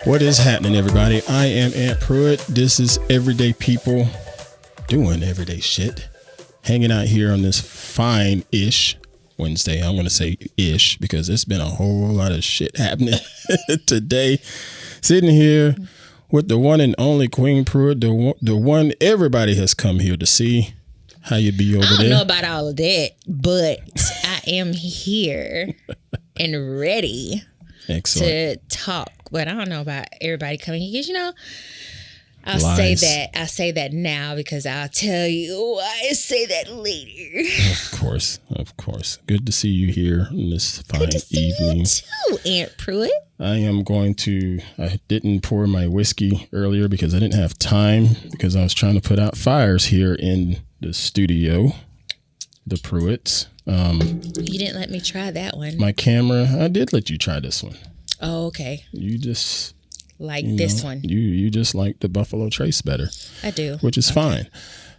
What is happening, everybody? I am Aunt Pruitt. This is Everyday People doing everyday shit. Hanging out here on this fine-ish Wednesday. I'm going to say ish because it's been a whole lot of shit happening today. Sitting here with the one and only Queen Pruitt, the one everybody has come here to see. How you be over there? I don't know about all of that, but I am here and ready to talk. But I don't know about everybody coming here because, I'll say that now because I'll tell you why I say that later. Of course. Good to see you here on this fine evening. You too, Aunt Pruitt. I didn't pour my whiskey earlier because I didn't have time because I was trying to put out fires here in the studio, the Pruitts. You didn't let me try that one. My camera, I did let you try this one. Oh, okay. You just this one. You just like the Buffalo Trace better. I do. Which is fine.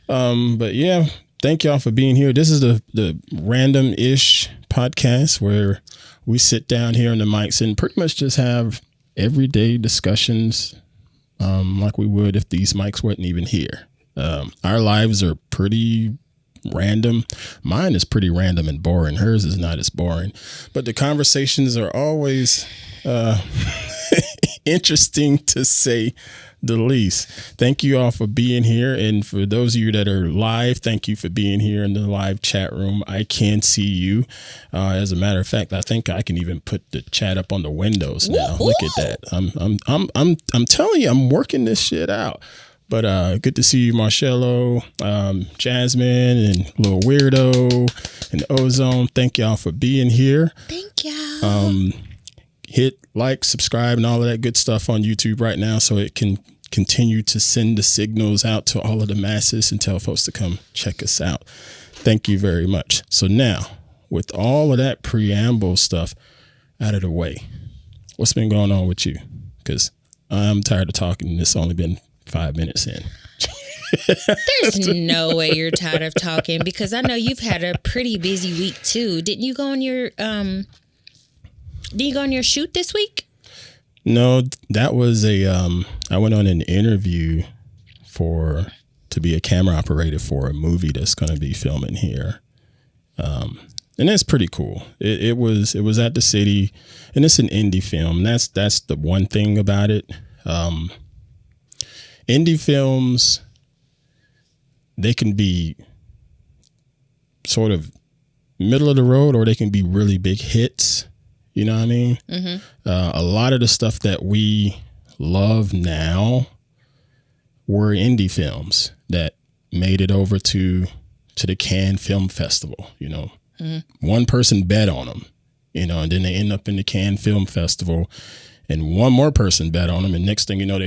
But yeah, thank y'all for being here. This is the random-ish podcast where we sit down here on the mics and pretty much just have everyday discussions like we would if these mics weren't even here. Our lives are pretty random. Mine is pretty random and boring. Hers is not as boring. But the conversations are always interesting to say the least. Thank you all for being here. And for those of you that are live, thank you for being here in the live chat room. I can see you. As a matter of fact, I think I can even put the chat up on the windows now. Look at that. I'm telling you, I'm working this shit out. But good to see you, Marcello, Jasmine, and Little Weirdo, and Ozone. Thank y'all for being here. Thank y'all. Hit like, subscribe, and all of that good stuff on YouTube right now so it can continue to send the signals out to all of the masses and tell folks to come check us out. Thank you very much. So now, with all of that preamble stuff out of the way, what's been going on with you? Because I'm tired of talking, and it's only been 5 minutes in. There's no way you're tired of talking because I know you've had a pretty busy week too. Didn't you go on your shoot this week? No, that was I went on an interview to be a camera operator for a movie that's going to be filming here. And that's pretty cool. It was at the city, and it's an indie film. That's the one thing about it. Indie films, they can be sort of middle of the road or they can be really big hits. You know what I mean? Mm-hmm. A lot of the stuff that we love now were indie films that made it over to the Cannes Film Festival. One person bet on them, and then they end up in the Cannes Film Festival, and one more person bet on them, and next thing you know,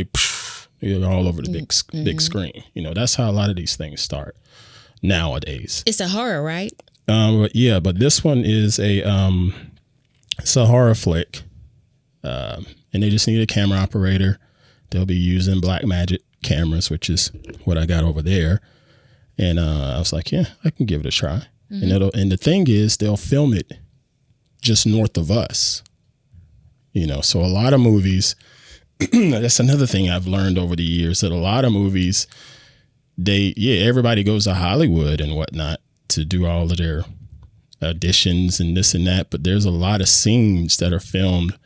they're all over the big screen. That's how a lot of these things start nowadays. It's a horror, right? But this one is it's a horror flick, and they just need a camera operator. They'll be using Blackmagic cameras, which is what I got over there. And I was like, yeah, I can give it a try. Mm-hmm. And the thing is, they'll film it just north of us. So a lot of movies. That's another thing I've learned over the years, that a lot of movies, everybody goes to Hollywood and whatnot to do all of their auditions and this and that. But there's a lot of scenes that are filmed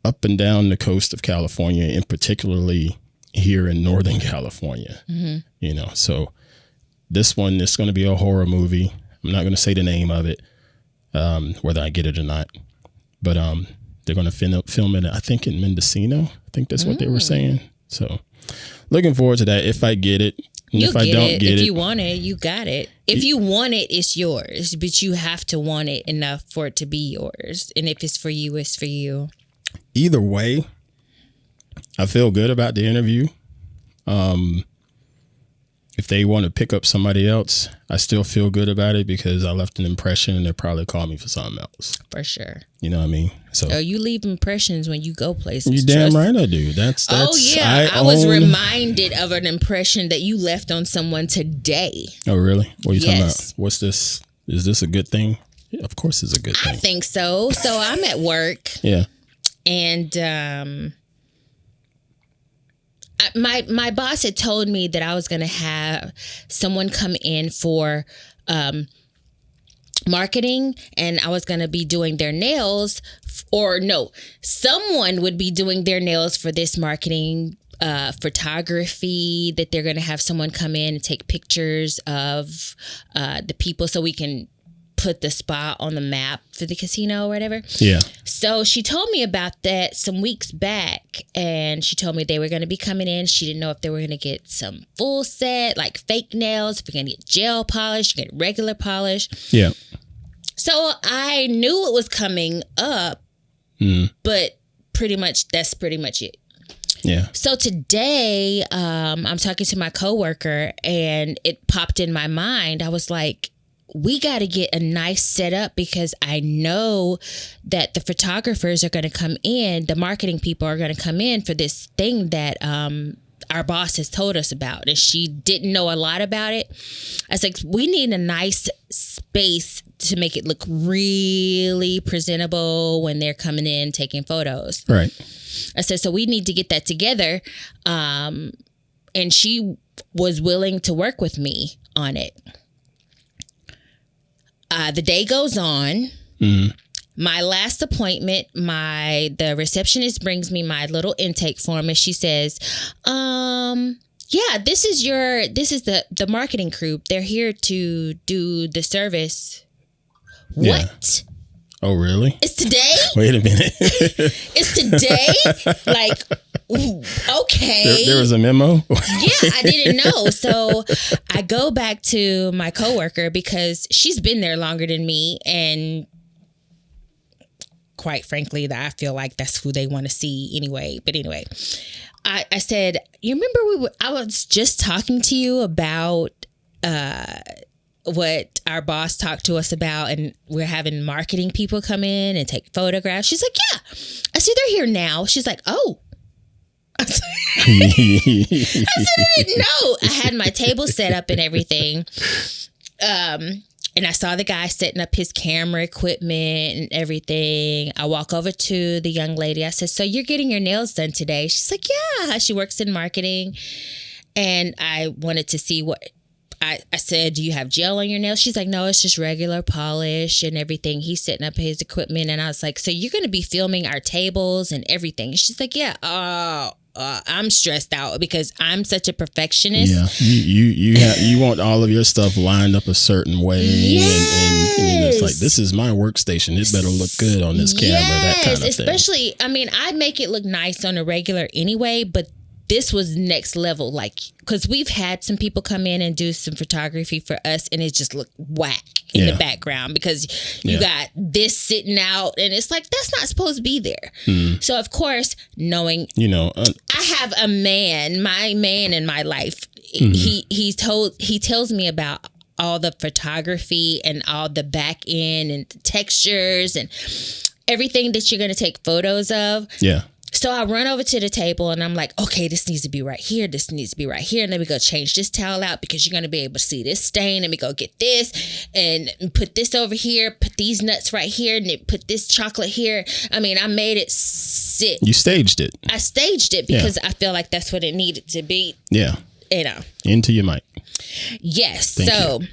up and down the coast of California, and particularly here in Northern California. Mm-hmm. So this one is going to be a horror movie. I'm not going to say the name of it, whether I get it or not. But they're going to film it, I think, in Mendocino. I think that's what they were saying. So looking forward to that if I get it. And if I don't get it. If you want it, you got it. If you want it, it's yours. But you have to want it enough for it to be yours. And if it's for you, it's for you. Either way, I feel good about the interview. If they want to pick up somebody else, I still feel good about it because I left an impression and they'll probably call me for something else. For sure. You know what I mean? So you leave impressions when you go places. You damn right I do. That's oh yeah. I was reminded of an impression that you left on someone today. Oh really? What are you talking about? What's this? Is this a good thing? Yeah, of course it's a good thing. I think so. So I'm at work. Yeah. And my boss had told me that I was going to have someone come in for marketing, and I was going to be doing their nails, or no, someone would be doing their nails for this marketing photography, that they're going to have someone come in and take pictures of the people so we can put the spot on the map for the casino or whatever. Yeah. So she told me about that some weeks back, and she told me they were going to be coming in. She didn't know if they were going to get some full set, like fake nails, if we're going to get gel polish, get regular polish. Yeah. So I knew it was coming up, but that's pretty much it. Yeah. So today, I'm talking to my coworker, and it popped in my mind. I was like, we got to get a nice setup, because I know that the photographers are going to come in, the marketing people are going to come in for this thing that our boss has told us about, and she didn't know a lot about it. I was like, we need a nice space to make it look really presentable when they're coming in taking photos. Right. I said, so we need to get that together. And she was willing to work with me on it. The day goes on. My last appointment, the receptionist brings me my little intake form, and she says, yeah, this is the marketing crew. They're here to do the service. Yeah. What? Oh, really? It's today? Wait a minute. It's today? Like, okay. There was a memo? Yeah, I didn't know. So I go back to my coworker, because she's been there longer than me, and quite frankly, I feel like that's who they want to see anyway. But anyway, I said, you remember I was just talking to you about what our boss talked to us about, and we're having marketing people come in and take photographs. She's like, yeah. I said, they're here now. She's like, oh. I said, I didn't know. I had my table set up and everything. And I saw the guy setting up his camera equipment and everything. I walk over to the young lady. I said, so you're getting your nails done today? She's like, yeah. She works in marketing. And I wanted to see what... I said, do you have gel on your nails? She's like, no, it's just regular polish and everything. He's setting up his equipment. And I was like, so you're going to be filming our tables and everything? She's like, yeah. I'm stressed out because I'm such a perfectionist. Yeah, you want all of your stuff lined up a certain way. Yes. And it's like, this is my workstation. It better look good on this camera, that kind of thing. Especially, I mean, I make it look nice on a regular anyway, but this was next level, like, because we've had some people come in and do some photography for us, and it just looked whack in the background, because you got this sitting out, and it's like, that's not supposed to be there. So, of course, knowing, I have a man, my man in my life, he tells me about all the photography and all the back end and the textures and everything that you're going to take photos of. Yeah. So I run over to the table, and I'm like, okay, this needs to be right here. This needs to be right here. And then we go change this towel out, because you're going to be able to see this stain. And we go get this and put this over here, put these nuts right here, and then put this chocolate here. I mean, I made it sit. You staged it. I staged it because I feel like that's what it needed to be. Yeah. Into your mic. Yes. Thank you.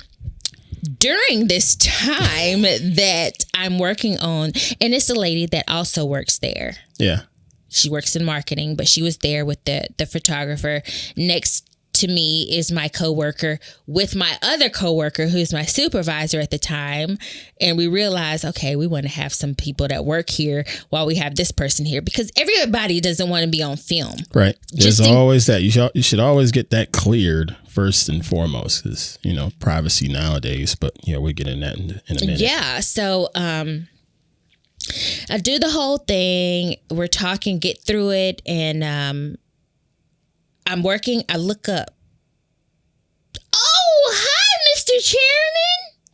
During this time that I'm working on, and it's a lady that also works there. Yeah. She works in marketing, but she was there with the photographer. Next to me is my coworker with my other coworker, who's my supervisor at the time. And we realized, okay, we want to have some people that work here while we have this person here, because everybody doesn't want to be on film. Right. There's always that. You should always get that cleared first and foremost, because, privacy nowadays. But, we'll get in that in a minute. Yeah. So, I do the whole thing. We're talking, get through it. And I'm working. I look up. Oh, hi, Mr. Chairman.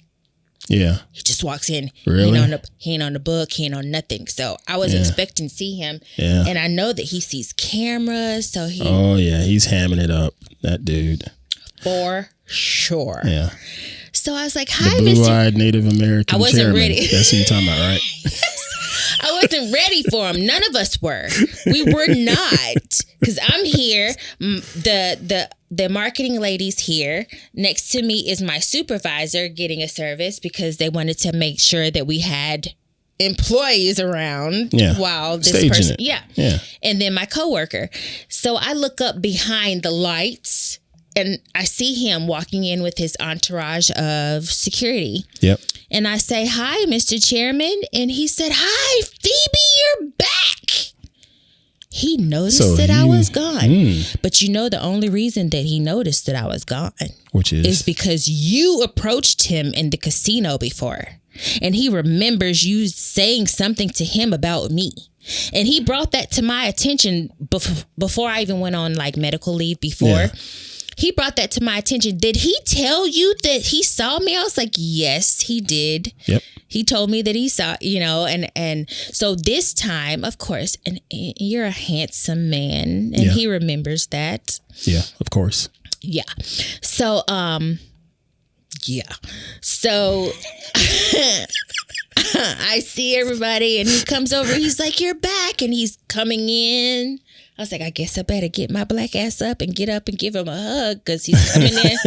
Yeah. He just walks in. Really? He ain't on the book. He ain't on nothing. So I was expecting to see him. Yeah. And I know that he sees cameras. So Oh, yeah. He's hamming it up, that dude. For sure. Yeah. So I was like, hi, the blue-eyed Native American I wasn't chairman. ready. That's who you're talking about, right? I wasn't ready for him. None of us were. We were not. Because I'm here. The marketing lady's here. Next to me is my supervisor getting a service because they wanted to make sure that we had employees around while this staging person. It. Yeah. And then my coworker. So I look up behind the lights and I see him walking in with his entourage of security. Yep. And I say, "Hi, Mr. Chairman." And he said, "Hi, Phoebe, you're back." He noticed that I was gone. But you know, the only reason that he noticed that I was gone, which is because you approached him in the casino before. And he remembers you saying something to him about me. And he brought that to my attention before I even went on like medical leave before. Yeah. He brought that to my attention. Did he tell you that he saw me? I was like, yes, he did. Yep. He told me that he saw, and so this time, of course, and you're a handsome man, and he remembers that. Yeah, of course. Yeah. So, So I see everybody and he comes over. He's like, "You're back." And he's coming in. I was like, I guess I better get my black ass up and get up and give him a hug because he's coming in.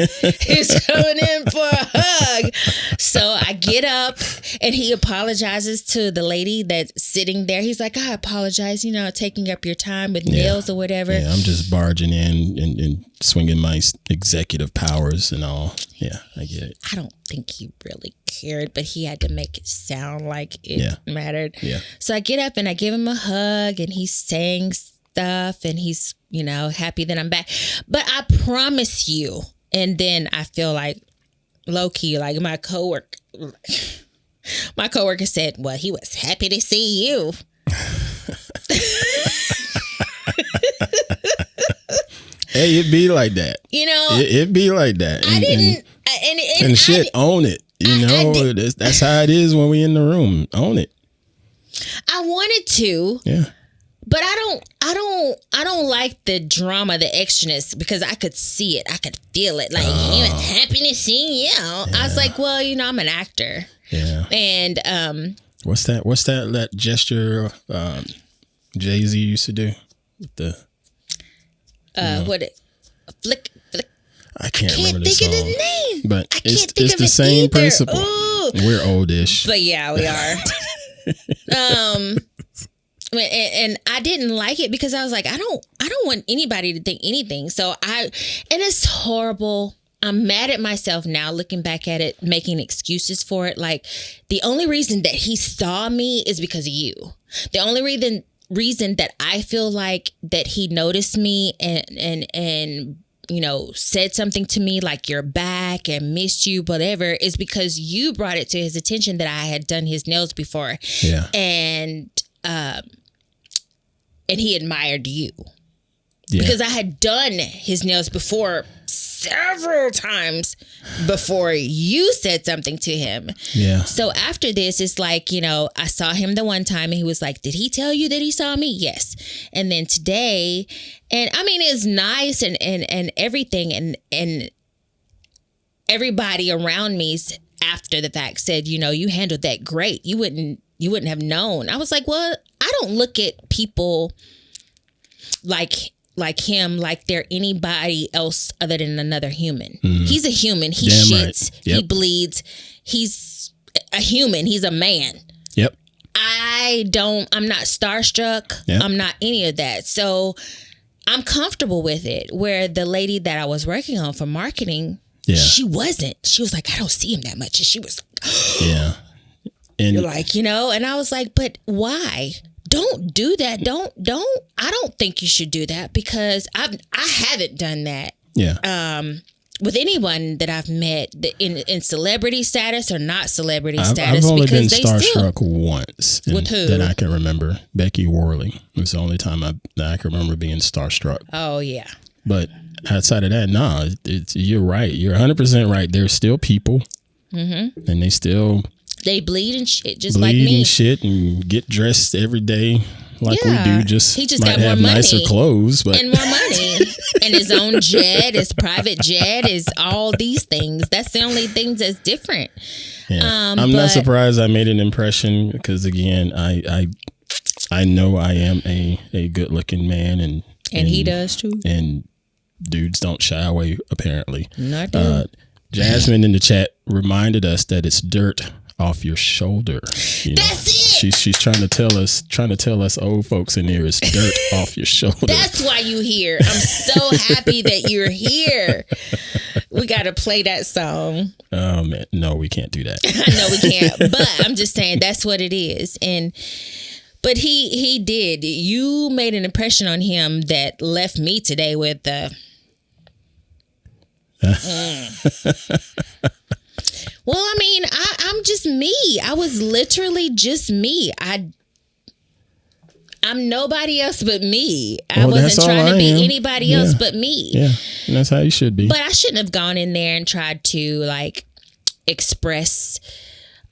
He's coming in for a hug. So I get up and he apologizes to the lady that's sitting there. He's like, "I apologize, taking up your time with nails or whatever." Yeah, I'm just barging in and swinging my executive powers and all. Yeah, I get it. I don't think he really cared, but he had to make it sound like it mattered. Yeah. So I get up and I give him a hug and he's saying stuff and he's, happy that I'm back. But I promise you, and then I feel like low key, like my coworker said, "Well, he was happy to see you." Hey, it be like that. It be like that. I didn't. And shit, own it. That's how it is when we in the room. Own it. I wanted to. Yeah. But I don't like the drama, the extraness, because I could see it. I could feel it. Like, he was happy to see you. Yeah. I was like, well, I'm an actor. Yeah. And what's that gesture Jay-Z used to do? The flick. I can't remember the song. Of his name. But I it's the same principle. Ooh. We're oldish. But yeah, we are. And I didn't like it because I was like, I don't want anybody to think anything. And it's horrible. I'm mad at myself now looking back at it, making excuses for it. Like, the only reason that he saw me is because of you. The only reason that I feel like that he noticed me and said something to me like, "You're back," and "missed you," whatever, is because you brought it to his attention that I had done his nails before. Yeah. And he admired you. Yeah. Because I had done his nails before several times before you said something to him. Yeah. So after this, it's like, I saw him the one time and he was like, "Did he tell you that he saw me?" Yes. And then today, and I mean, it's nice and everything. And everybody around me after the fact said, "You handled that great. You wouldn't have known." I was like, well, I don't look at people like him like they're anybody else other than another human. He's a human. He Damn shits. right. Yep. He bleeds. He's a human. He's a man. Yep. I'm not starstruck. Yep. I'm not any of that. So I'm comfortable with it. Where the lady that I was working on for marketing, she wasn't. She was like, "I don't see him that much." And she was like, yeah. And you're like, and I was like, but why? Don't do that. I don't think you should do that because I haven't done that. Yeah. With anyone that I've met in celebrity status or not celebrity status. I've only been starstruck starstruck once. With who? That I can remember. Becky Worley was the only time that I can remember being starstruck. Oh, yeah. But outside of that, no, you're right. You're 100% right. There's still people. Mm-hmm. And they bleed and shit, just like me. And shit and get dressed every day. like we do. He just might got have more money, nicer clothes, but and more money, and his own jet, his private jet, is all these things. That's the only things that's different. Yeah. I'm not surprised I made an impression because, again, I know I am a good looking man, and he does too. And dudes don't shy away, apparently. Not Jasmine in the chat reminded us that it's dirt off your shoulder. That's it. She's trying to tell us old folks in here, it's dirt off your shoulder. That's why you here. I'm so happy that you're here. We got to play that song. Oh man, no, we can't do that. No, we can't. But I'm just saying that's what it is. But he did. You made an impression on him that left me today with the. Well, I mean, I'm just me. I was literally just me. I'm nobody else but me. I wasn't trying to be anybody else but me. Yeah, and that's how you should be. But I shouldn't have gone in there and tried to express.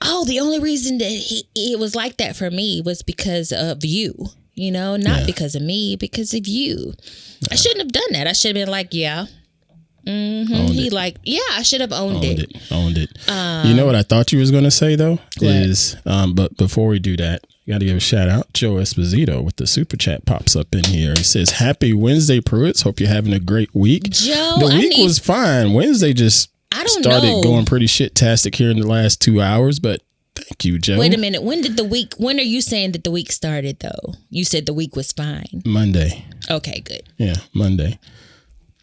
Oh, the only reason that it was like that for me was because of you. Not because of me, because of you. I shouldn't have done that. I should have been like, yeah. Mm-hmm. I should have owned it. Owned it. You know what I thought you was going to say, though? Is, but before we do that, I got to give a shout out. Joe Esposito with the super chat pops up in here. He says, "Happy Wednesday, Pruitts. Hope you're having a great week." Joe, the week was fine. Wednesday just started going pretty shit-tastic here in the last 2 hours, but thank you, Joe. Wait a minute. When are you saying that the week started, though? You said the week was fine. Monday. Okay, good. Yeah, Monday.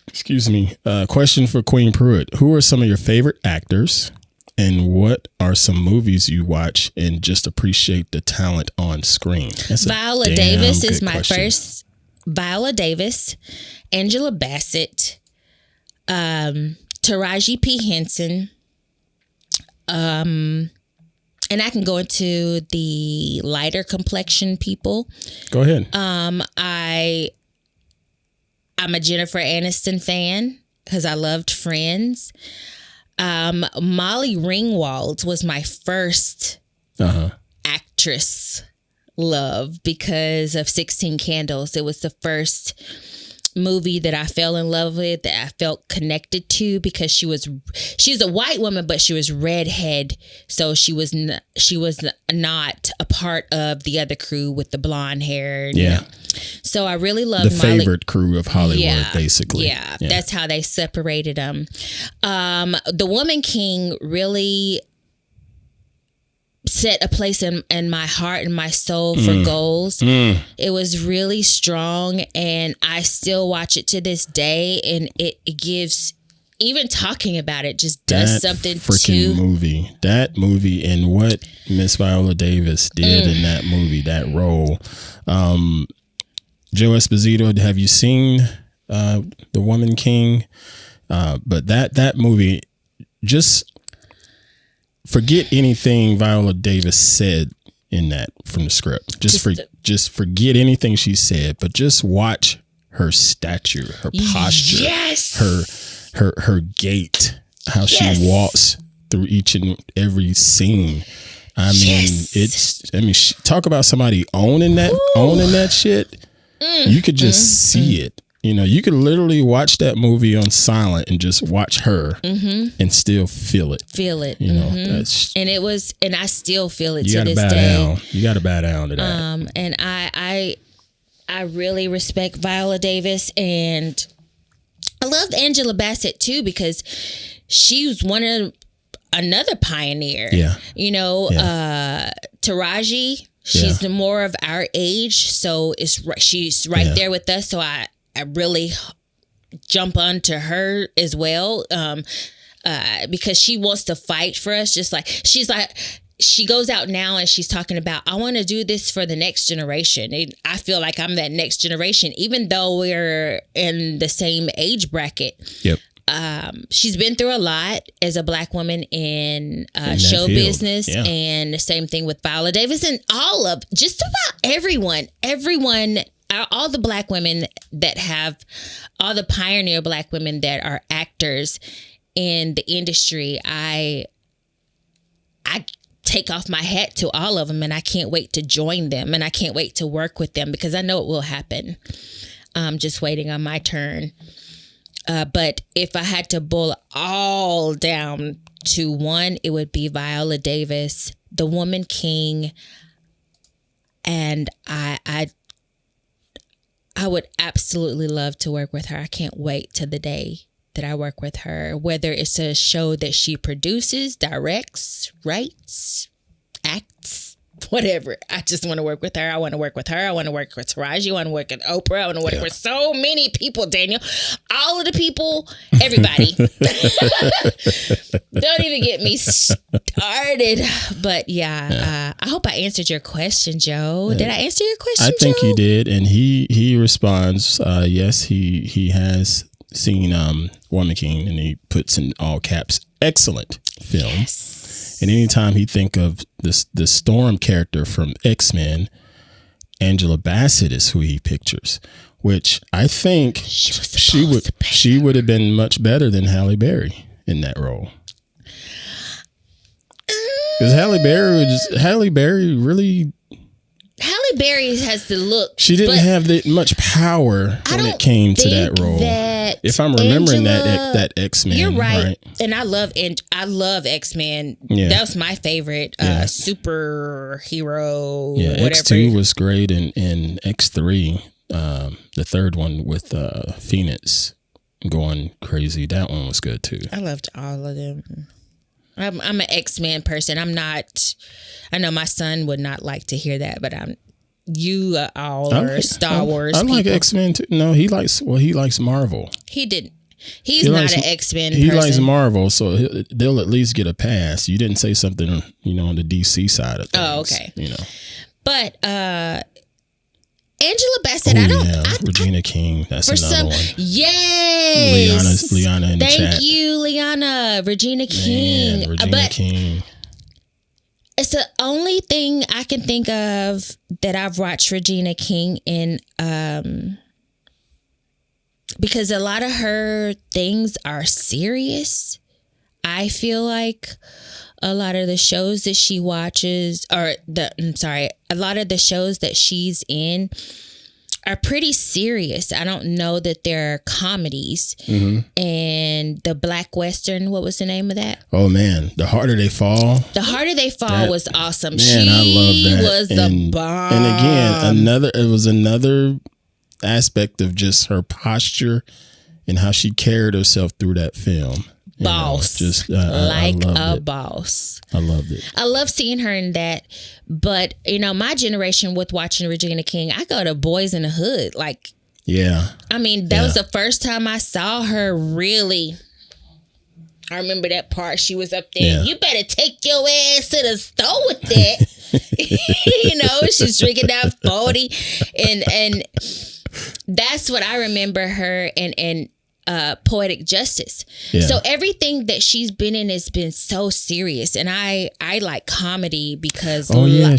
Excuse me. Question for Queen Pruitt. Who are some of your favorite actors, and what are some movies you watch and just appreciate the talent on screen? That's Viola Davis is my first. Viola Davis, Angela Bassett, Taraji P. Henson, and I can go into the lighter complexion people. Go ahead. I'm a Jennifer Aniston fan because I loved Friends. Molly Ringwald was my first actress love because of 16 Candles. It was the first movie that I fell in love with, that I felt connected to, because she's a white woman, but she was redhead, so she was not a part of the other crew with the blonde hair. Yeah. So I really loved the favorite crew of Hollywood, basically. Yeah, that's how they separated them. The Woman King really set a place in my heart and my soul for goals. It was really strong, and I still watch it to this day, and it gives, even talking about it just does something to that movie and what Miss Viola Davis did in that movie, that role. Joe Esposito, have you seen The Woman King? But that movie, just forget anything Viola Davis said in that from the script. Just forget anything she said, but just watch her stature, her posture, her gait, how she walks through each and every scene. I mean, talk about somebody owning that shit. You could just see it. You could literally watch that movie on silent and just watch her and still feel it. And it was, and I still feel it to this day. You got to bow down to that. And I really respect Viola Davis, and I love Angela Bassett too, because she was another pioneer. Yeah. Taraji, she's more of our age, so she's right there with us. So I really jump onto her as well, because she wants to fight for us. Just like she goes out now and she's talking about, I want to do this for the next generation. And I feel like I'm that next generation, even though we're in the same age bracket. Yep. She's been through a lot as a Black woman in show business, and the same thing with Viola Davis, and just about everyone, all the Black women that have, all the pioneer Black women that are actors in the industry. I take off my hat to all of them, and I can't wait to join them, and I can't wait to work with them because I know it will happen. I'm just waiting on my turn. But if I had to boil all down to one, it would be Viola Davis, the Woman King. And I would absolutely love to work with her. I can't wait to the day that I work with her, whether it's a show that she produces, directs, writes, acts, whatever. I just want to work with her. I want to work with her. I want to work with Taraji. I want to work with Oprah. I want to work with so many people, Daniel. All of the people, everybody. Don't even get me started. But yeah, I hope I answered your question, Joe. Did I answer your question, I think Joe? you did. And he responds, yes, he has seen Woman King, and he puts in all caps, excellent film. Yes. And anytime he think of the Storm character from X-Men, Angela Bassett is who he pictures, which I think she would have been much better than Halle Berry in that role. Because Halle Berry has the look. She didn't have that much power when it came to that role. If I'm remembering that X-Men, you're right. And I love X-Men. Yeah. That was my favorite superhero. Yeah, whatever. X2 was great, and X3, the third one with Phoenix going crazy. That one was good too. I loved all of them. I'm an X-Men person. I'm not. I know my son would not like to hear that, but you all are Star Wars. I like X-Men too. No, he likes Marvel. He didn't. He's not an X-Men person. He likes Marvel, so they'll at least get a pass. You didn't say something, on the DC side of things. Oh, okay. But Angela Bassett, Regina King, that's another one. Yes. Liana in the chat. Thank you, Liana. Regina King. Regina King. It's the only thing I can think of that I've watched Regina King in, because a lot of her things are serious. I feel like a lot of the shows that she watches, a lot of the shows that she's in are pretty serious. I don't know that they're comedies. Mm-hmm. And the Black Western, what was the name of that? Oh man, The Harder They Fall. The Harder They Fall was awesome. Man, I love that. She was the bomb. And again, it was another aspect of just her posture and how she carried herself through that film. Boss. I a boss. I loved it. I love seeing her in that. But, my generation with watching Regina King, I go to Boys in the Hood. That was the first time I saw her really. I remember that part. She was up there. Yeah. You better take your ass to the store with that. She's drinking that 40. And that's what I remember her and Poetic Justice. Yeah. So everything that she's been in has been so serious, and I like comedy because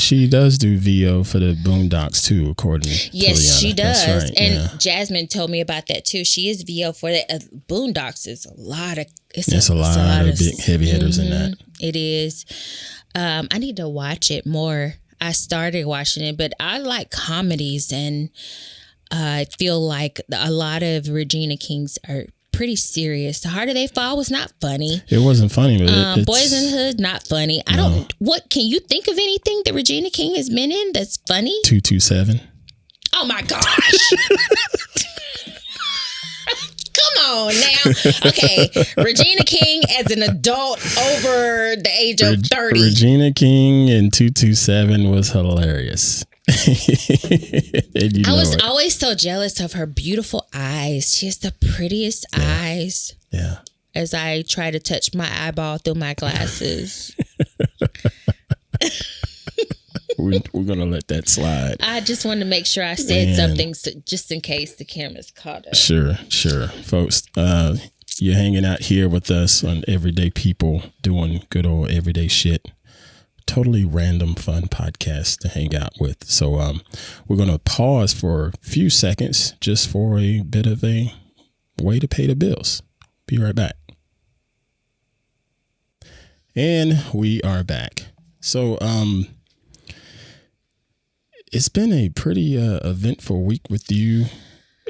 she does do VO for the Boondocks too, according to Liana. She does. That's right, and Jasmine told me about that too. She is VO for the Boondocks. Is a lot of big heavy hitters in that. It is. I need to watch it more. I started watching it, but I like comedies, and I feel like a lot of Regina King's are pretty serious. The Harder They Fall was not funny. It wasn't funny, but Boys in the Hood, not funny. What can you think of anything that Regina King has been in that's funny? 227. Oh my gosh. Come on now. Okay. Regina King as an adult over the age of 30. Regina King in 227 was hilarious. I was always so jealous of her beautiful eyes. She has the prettiest eyes. Yeah. As I try to touch my eyeball through my glasses. We're gonna let that slide. I just wanted to make sure I said something just in case the camera's caught up. Sure, folks. You're hanging out here with us on Everyday People doing good old everyday shit. Totally random, fun podcast to hang out with. So we're going to pause for a few seconds just for a bit of a way to pay the bills. Be right back. And we are back. So, it's been a pretty eventful week with you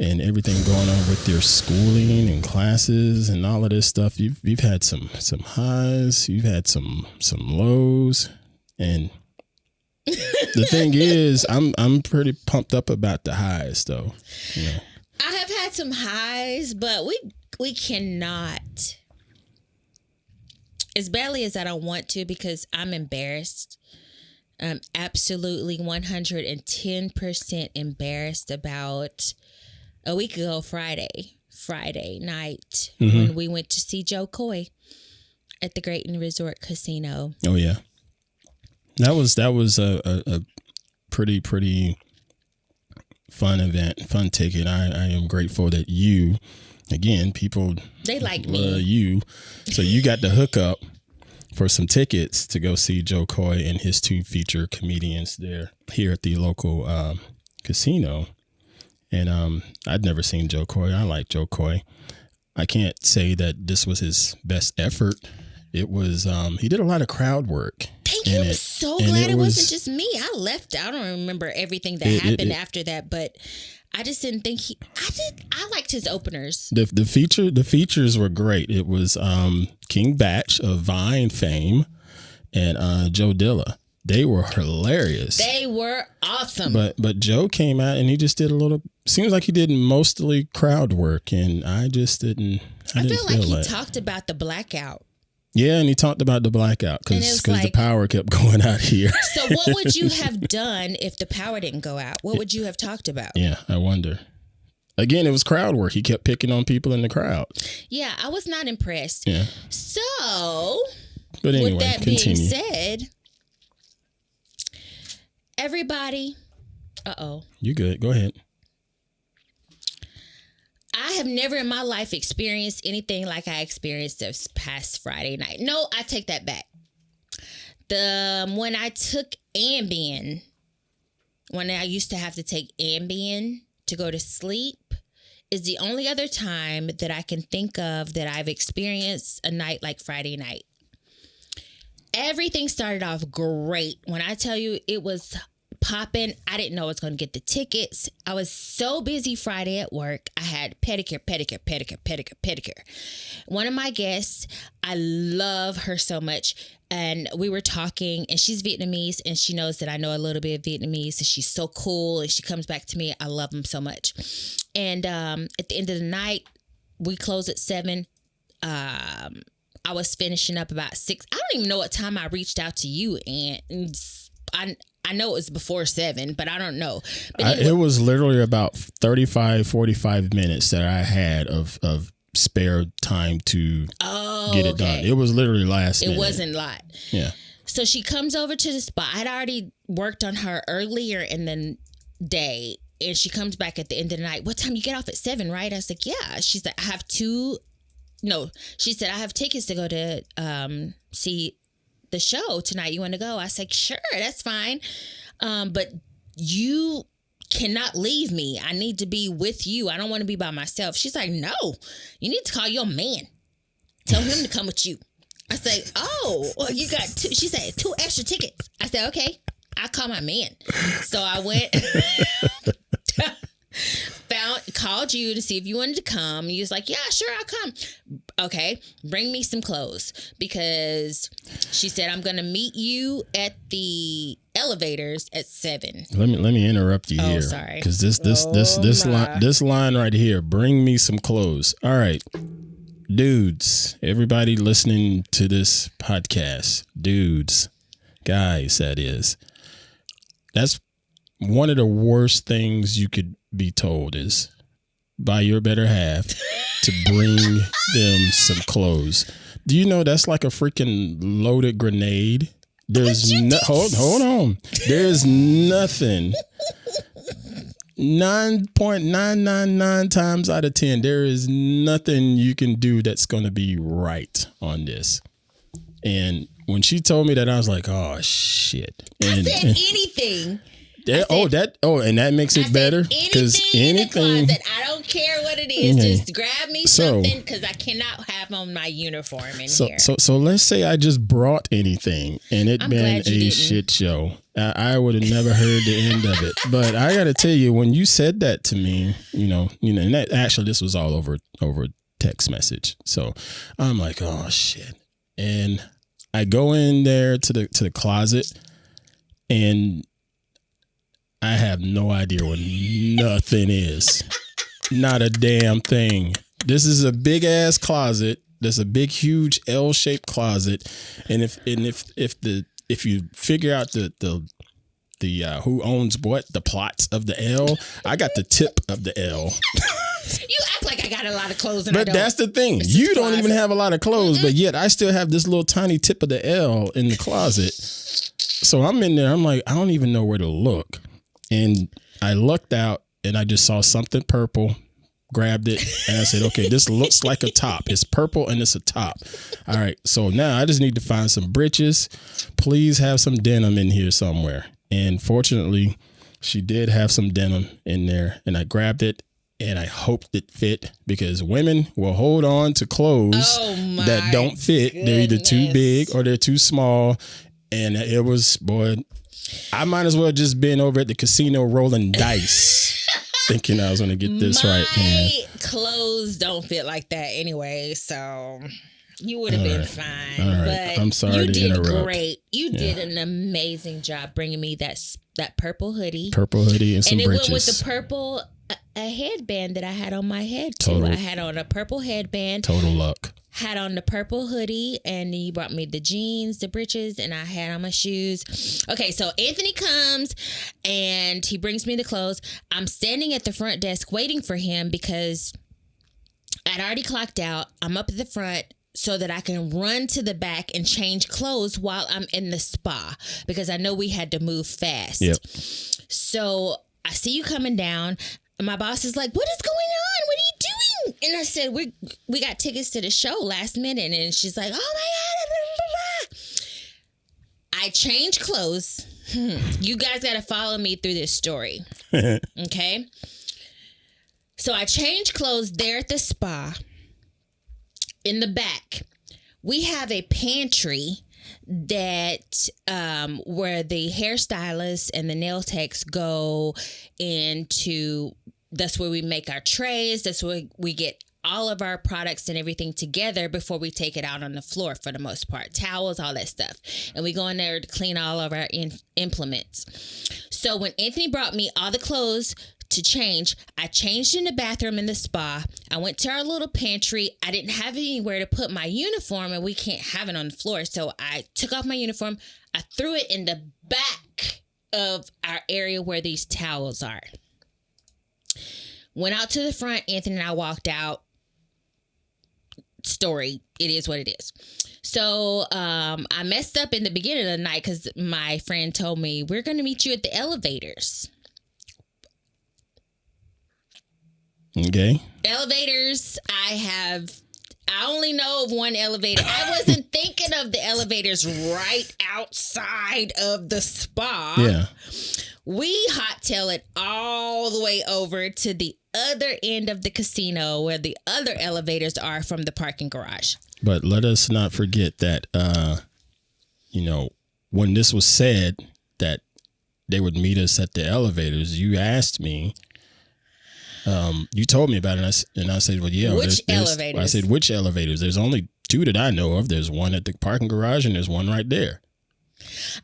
and everything going on with your schooling and classes and all of this stuff. You've had some highs, you've had some lows, and the thing is, I'm pretty pumped up about the highs, though. You know. I have had some highs, but we cannot, as badly as I don't want to, because I'm embarrassed. I'm absolutely 110% embarrassed about a week ago Friday night, when we went to see Joe Coy at the Grayton Resort Casino. Oh yeah, that was a pretty fun event, fun ticket. I am grateful that you, again, people, they like me. You, so you got the hookup for some tickets to go see Joe Coy and his two feature comedians here at the local casino. And I'd never seen Joe Coy. I like Joe Coy. I can't say that this was his best effort. It was he did a lot of crowd work. Thank you. I'm so glad it wasn't just me. I left. I don't remember everything that happened after that, but I just didn't think I liked his openers. The features were great. It was King Batch of Vine fame and Joe Dilla. They were hilarious. They were awesome. But Joe came out and he just did seems like he did mostly crowd work, and I just didn't. I feel like he talked about the blackout. Yeah, and he talked about the blackout because the power kept going out here. So what would you have done if the power didn't go out? What would you have talked about? Yeah, I wonder. Again, it was crowd work. He kept picking on people in the crowd. Yeah, I was not impressed. Yeah. So, but anyway, with that continue. being said, everybody, You good. Go ahead. I have never in my life experienced anything like I experienced this past Friday night. No, I take that back. When I took Ambien, when I used to have to take Ambien to go to sleep, is the only other time that I can think of that I've experienced a night like Friday night. Everything started off great. When I tell you it was popping, I didn't know I was going to get the tickets. I was so busy Friday at work. I had pedicure. One of my guests, I love her so much. And we were talking, and she's Vietnamese, and she knows that I know a little bit of Vietnamese. And she's so cool, and she comes back to me. I love them so much. And at the end of the night, we close at 7. I was finishing up about 6. I don't even know what time I reached out to you, and I know it was before 7, but I don't know. But anyway, it was literally about 45 minutes that I had of spare time to get it done. It was literally last minute. It wasn't a lot. Yeah. So she comes over to the spot. I'd already worked on her earlier in the day, and she comes back at the end of the night. What time you get off at 7, right? I was like, yeah. She's like, she said, I have tickets to go to see the show tonight. You want to go? I said, sure, that's fine. But you cannot leave me. I need to be with you. I don't want to be by myself. She's like, no, you need to call your man. Tell him to come with you. I said, oh, well, you got 2. She said 2 extra tickets. I said, okay, I'll call my man. So I went, called you to see if you wanted to come. You was like, yeah, sure, I'll come. Okay, bring me some clothes, because she said, I'm going to meet you at the elevators at 7. Let me interrupt you here. Sorry. Because this line right here, bring me some clothes. All right, dudes, everybody listening to this podcast, dudes, guys, that's one of the worst things you could be told is by your better half to bring them some clothes. Do you know that's like a freaking loaded grenade? There's hold on. There's nothing. 9.999 times out of 10, there is nothing you can do that's going to be right on this. And when she told me that, I was like, oh shit. I said anything. And that makes it better, because anything. I don't don't care what it is. Okay. Just grab me something because I cannot have on my uniform in here. So let's say I just brought anything and it been a shit show. I would have never heard the end of it. But I got to tell you, when you said that to me, and that, actually this was all over text message. So I'm like, oh shit. And I go in there to the closet and I have no idea what nothing is. Not a damn thing. This is a big ass closet. There's a big, huge L-shaped closet. And if you figure out the who owns what, the plots of the L, I got the tip of the L. You act like I got a lot of clothes and but I don't. That's the thing. You don't even have a lot of clothes, but yet I still have this little tiny tip of the L in the closet. So I'm in there. I'm like, I don't even know where to look. And I looked out and I just saw something purple, grabbed it, and I said, okay, this looks like a top. It's purple and it's a top. All right. So now I just need to find some breeches. Please have some denim in here somewhere. And fortunately, she did have some denim in there, and I grabbed it. And I hoped it fit, because women will hold on to clothes that don't fit. Goodness. They're either too big or they're too small. And it was, boy, I might as well just been over at the casino rolling dice, thinking I was going to get this right. Man. Clothes don't fit like that anyway, so you would have been fine. Right. But I'm sorry you to did interrupt. Great. You did an amazing job bringing me that purple hoodie. Purple hoodie and some breeches. And it went with the purple a headband that I had on my head too. I had on a purple headband. Total luck. Had on the purple hoodie, and he brought me the jeans, the breeches, and I had on my shoes. Okay, so Anthony comes and he brings me the clothes. I'm standing at the front desk waiting for him because I'd already clocked out. I'm up at the front so that I can run to the back and change clothes while I'm in the spa, because I know we had to move fast. Yep. So I see you coming down. My boss is like, what is going on? What are you doing? And I said, we got tickets to the show last minute. And she's like, oh my God. Blah, blah, blah. I changed clothes. You guys got to follow me through this story. Okay. So I changed clothes there at the spa. In the back, we have a pantry that where the hairstylists and the nail techs go into. That's where we make our trays. That's where we get all of our products and everything together before we take it out on the floor, for the most part. Towels, all that stuff. And we go in there to clean all of our implements. So when Anthony brought me all the clothes to change, I changed in the bathroom in the spa. I went to our little pantry. I didn't have anywhere to put my uniform, and we can't have it on the floor. So I took off my uniform. I threw it in the back of our area where these towels are. Went out to the front. Anthony and I walked out. Story. It is what it is. So I messed up in the beginning of the night because my friend told me, we're going to meet you at the elevators. Okay. Elevators. I only know of one elevator. I wasn't thinking of the elevators right outside of the spa. Yeah. We hot-tail it all the way over to the other end of the casino where the other elevators are from the parking garage. But let us not forget that, when this was said that they would meet us at the elevators, you asked me, you told me about it, and I said, well, yeah. Which elevators? I said, which elevators? There's only two that I know of. There's one at the parking garage, and there's one right there.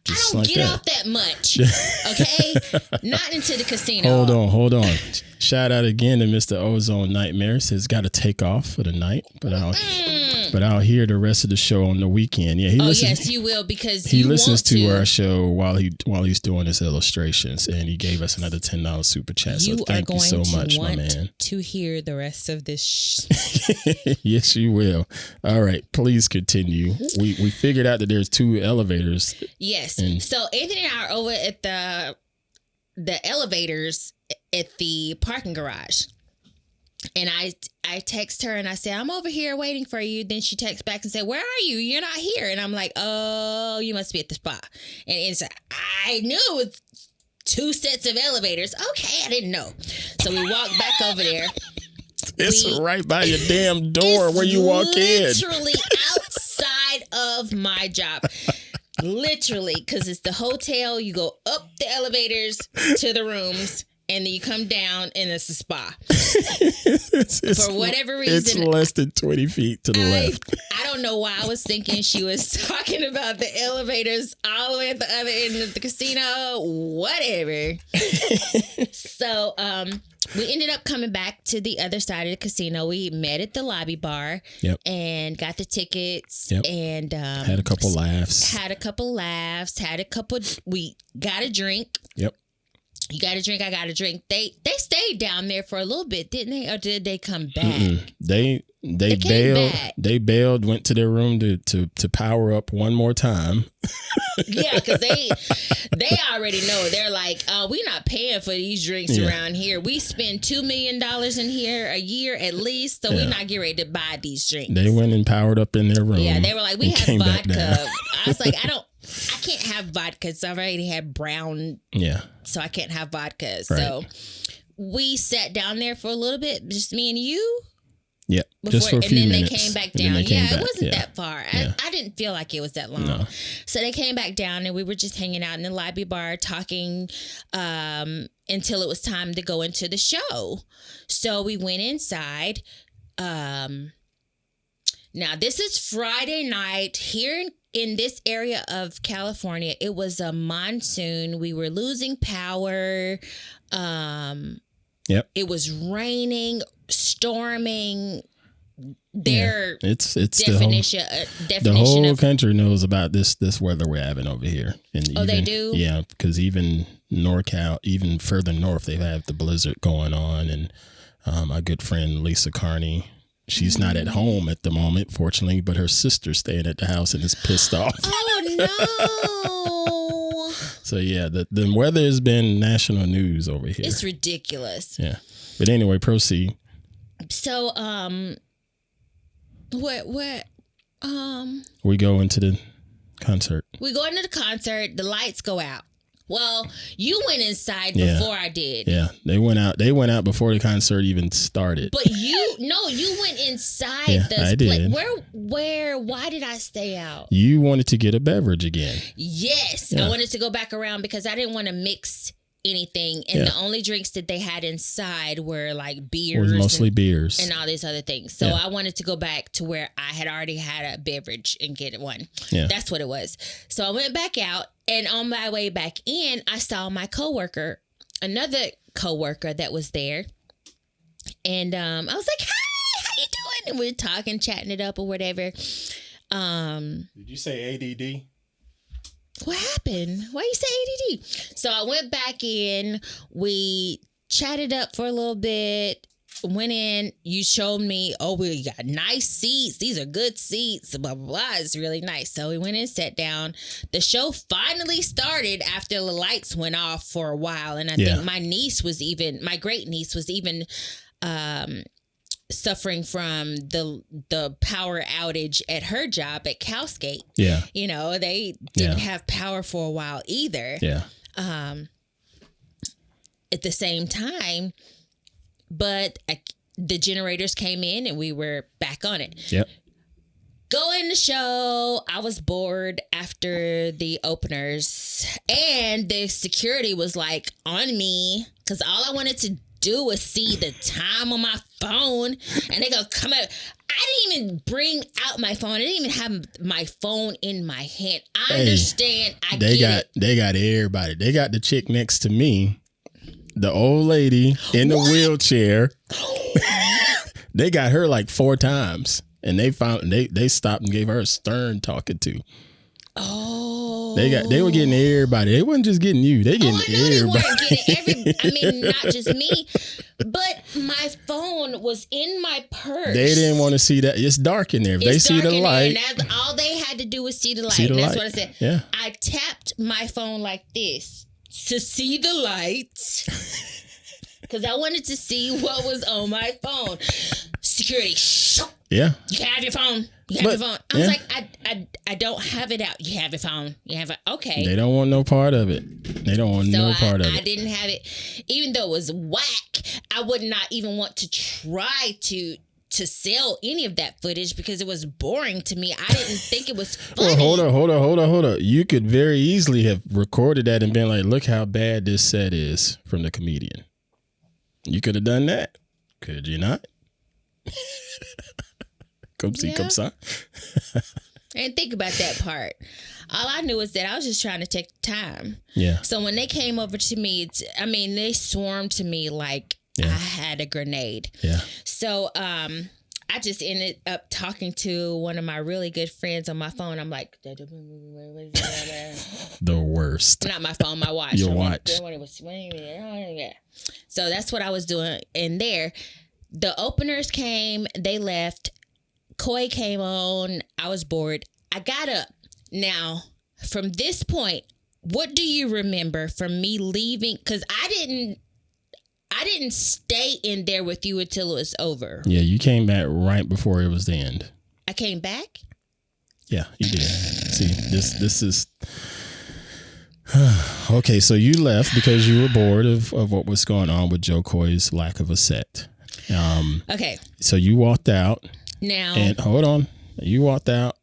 Just I don't like get off that much, okay? Not into the casino. Hold on. Shout out again to Mr. Ozone Nightmare. Says got to take off for the night, but I'll hear the rest of the show on the weekend. Yeah, yes, you will, because he listens to our show while he's doing his illustrations, and he gave us another $10 super chat. So thank you so much, my man. To hear the rest of this. Yes, you will. All right, please continue. We figured out that there's two elevators. Yes. So Anthony and I are over at the elevators at the parking garage. And I text her and I say, I'm over here waiting for you. Then she texts back and said, where are you? You're not here. And I'm like, oh, you must be at the spa. And it's I knew it was two sets of elevators. Okay, I didn't know. So we walked back over there. It's right by your damn door where you walk in. Literally outside of my job. Literally, because it's the hotel. You go up the elevators to the rooms, and then you come down, and it's a spa. For whatever reason, it's less than 20 feet to the left. I don't know why I was thinking she was talking about the elevators all the way at the other end of the casino. Whatever. So, we ended up coming back to the other side of the casino. We met at the lobby bar and got the tickets and had a couple laughs. We got a drink. Yep. You got a drink. I got a drink. They stayed down there for a little bit, didn't they? Or did they come back? They bailed. They bailed. Went to their room to power up one more time. Yeah, because they already know. They're like, we're not paying for these drinks around here. We spend $2 million in here a year at least, so we're not getting ready to buy these drinks. They went and powered up in their room. Yeah, they were like, we have vodka. I was like, I can't have vodka. So I already had brown. Yeah. So I can't have vodka. Right. So we sat down there for a little bit, just me and you. Yeah, just for a few minutes. And then they came back down. It wasn't that far. I didn't feel like it was that long. No. So they came back down, and we were just hanging out in the lobby bar talking until it was time to go into the show. So we went inside. Now, this is Friday night here in this area of California. It was a monsoon. We were losing power. It was raining, storming. It's the whole country knows about this weather we're having over here. And they do? Yeah, because even NorCal, even further north, they have the blizzard going on. And my good friend Lisa Carney, she's not at home at the moment, fortunately, but her sister's staying at the house and is pissed off. Oh, no. So, yeah, the weather has been national news over here. It's ridiculous. Yeah. But anyway, proceed. So, we go into the concert. We go into the concert. The lights go out. Well, you went inside before I did. Yeah, they went out. They went out before the concert even started. But you went inside. I did. Why did I stay out? You wanted to get a beverage again. Yes, I wanted to go back around because I didn't want to mix anything, and the only drinks that they had inside were like beers. It was mostly beers and all these other things. So I wanted to go back to where I had already had a beverage and get one. Yeah. That's what it was. So I went back out, and on my way back in, I saw my coworker, another coworker that was there, and I was like, "Hey, how you doing?" And we're talking, chatting it up or whatever. Did you say ADD? What happened? Why you say ADD? So I went back in. We chatted up for a little bit. Went in. You showed me, we got nice seats. These are good seats. Blah, blah, blah. It's really nice. So we went in, sat down. The show finally started after the lights went off for a while. And I think my great niece was even suffering from the power outage at her job at Calskate. Yeah. They didn't have power for a while either. Yeah. At the same time, but the generators came in and we were back on it. Yep. Going the show, I was bored after the openers, and the security was like on me because all I wanted to do was see the time on my phone, and they go come out. I didn't even bring out my phone. I didn't even have my phone in my hand. I understand. They got everybody. They got the chick next to me, the old lady in the wheelchair. They got her like 4 times, and they stopped and gave her a stern talking to. Oh, they were getting everybody. They wasn't just getting you. They getting everybody. Not just me, but my phone was in my purse. They didn't want to see that. It's dark in there. If they see the light, and all they had to do was see the light. That's what I said. Yeah. I tapped my phone like this to see the lights because I wanted to see what was on my phone. Security, Yeah. You have your phone. You have your phone. I was like, I don't have it out. You have your phone. You have it. Okay. They don't want no part of it. They don't want no part of it. I didn't have it. Even though it was whack, I would not even want to try to sell any of that footage because it was boring to me. I didn't think it was funny. Well, hold on. You could very easily have recorded that and been like, look how bad this set is from the comedian. You could have done that. Could you not? Come see, come see. And think about that part. All I knew is that I was just trying to take time. Yeah. So when they came over to me, they swarmed to me like I had a grenade. Yeah. So I just ended up talking to one of my really good friends on my phone. I'm like, the worst. Not my phone, my watch. Your watch. So that's what I was doing in there. The openers came, they left. Koi came on. I was bored. I got up. Now, from this point, what do you remember from me leaving? Because I didn't stay in there with you until it was over. Yeah, you came back right before it was the end. I came back? Yeah, you did. See, this is... Okay, so you left because you were bored of what was going on with Joe Coy's lack of a set. Okay. So you walked out. Now. And hold on. You walked out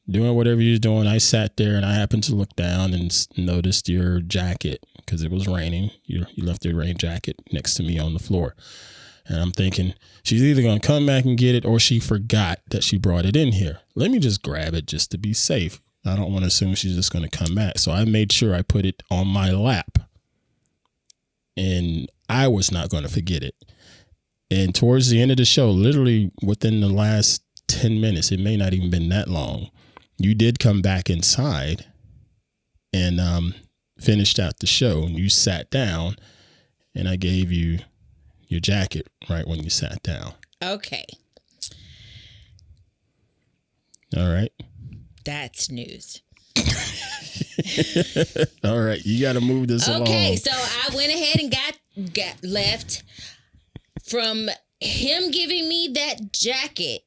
doing whatever you were doing. I sat there and I happened to look down and noticed your jacket because it was raining. You left your rain jacket next to me on the floor. And I'm thinking she's either going to come back and get it or she forgot that she brought it in here. Let me just grab it just to be safe. I don't want to assume she's just going to come back. So I made sure I put it on my lap. And I was not going to forget it. And towards the end of the show, literally within the last 10 minutes, it may not even been that long, you did come back inside and finished out the show. And you sat down and I gave you your jacket right when you sat down. Okay. All right. That's news. All right. You got to move this along. Okay. So I went ahead and got left. From him giving me that jacket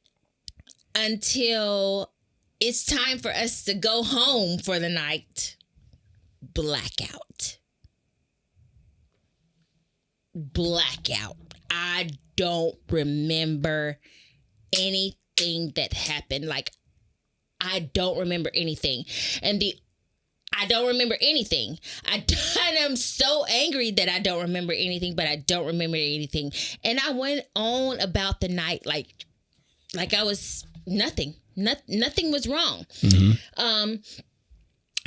until it's time for us to go home for the night, blackout. I don't remember anything that happened. Like, I don't remember anything. I don't remember anything. I'm so angry that I don't remember anything, but I don't remember anything. And I went on about the night like I was nothing. Nothing was wrong. Mm-hmm.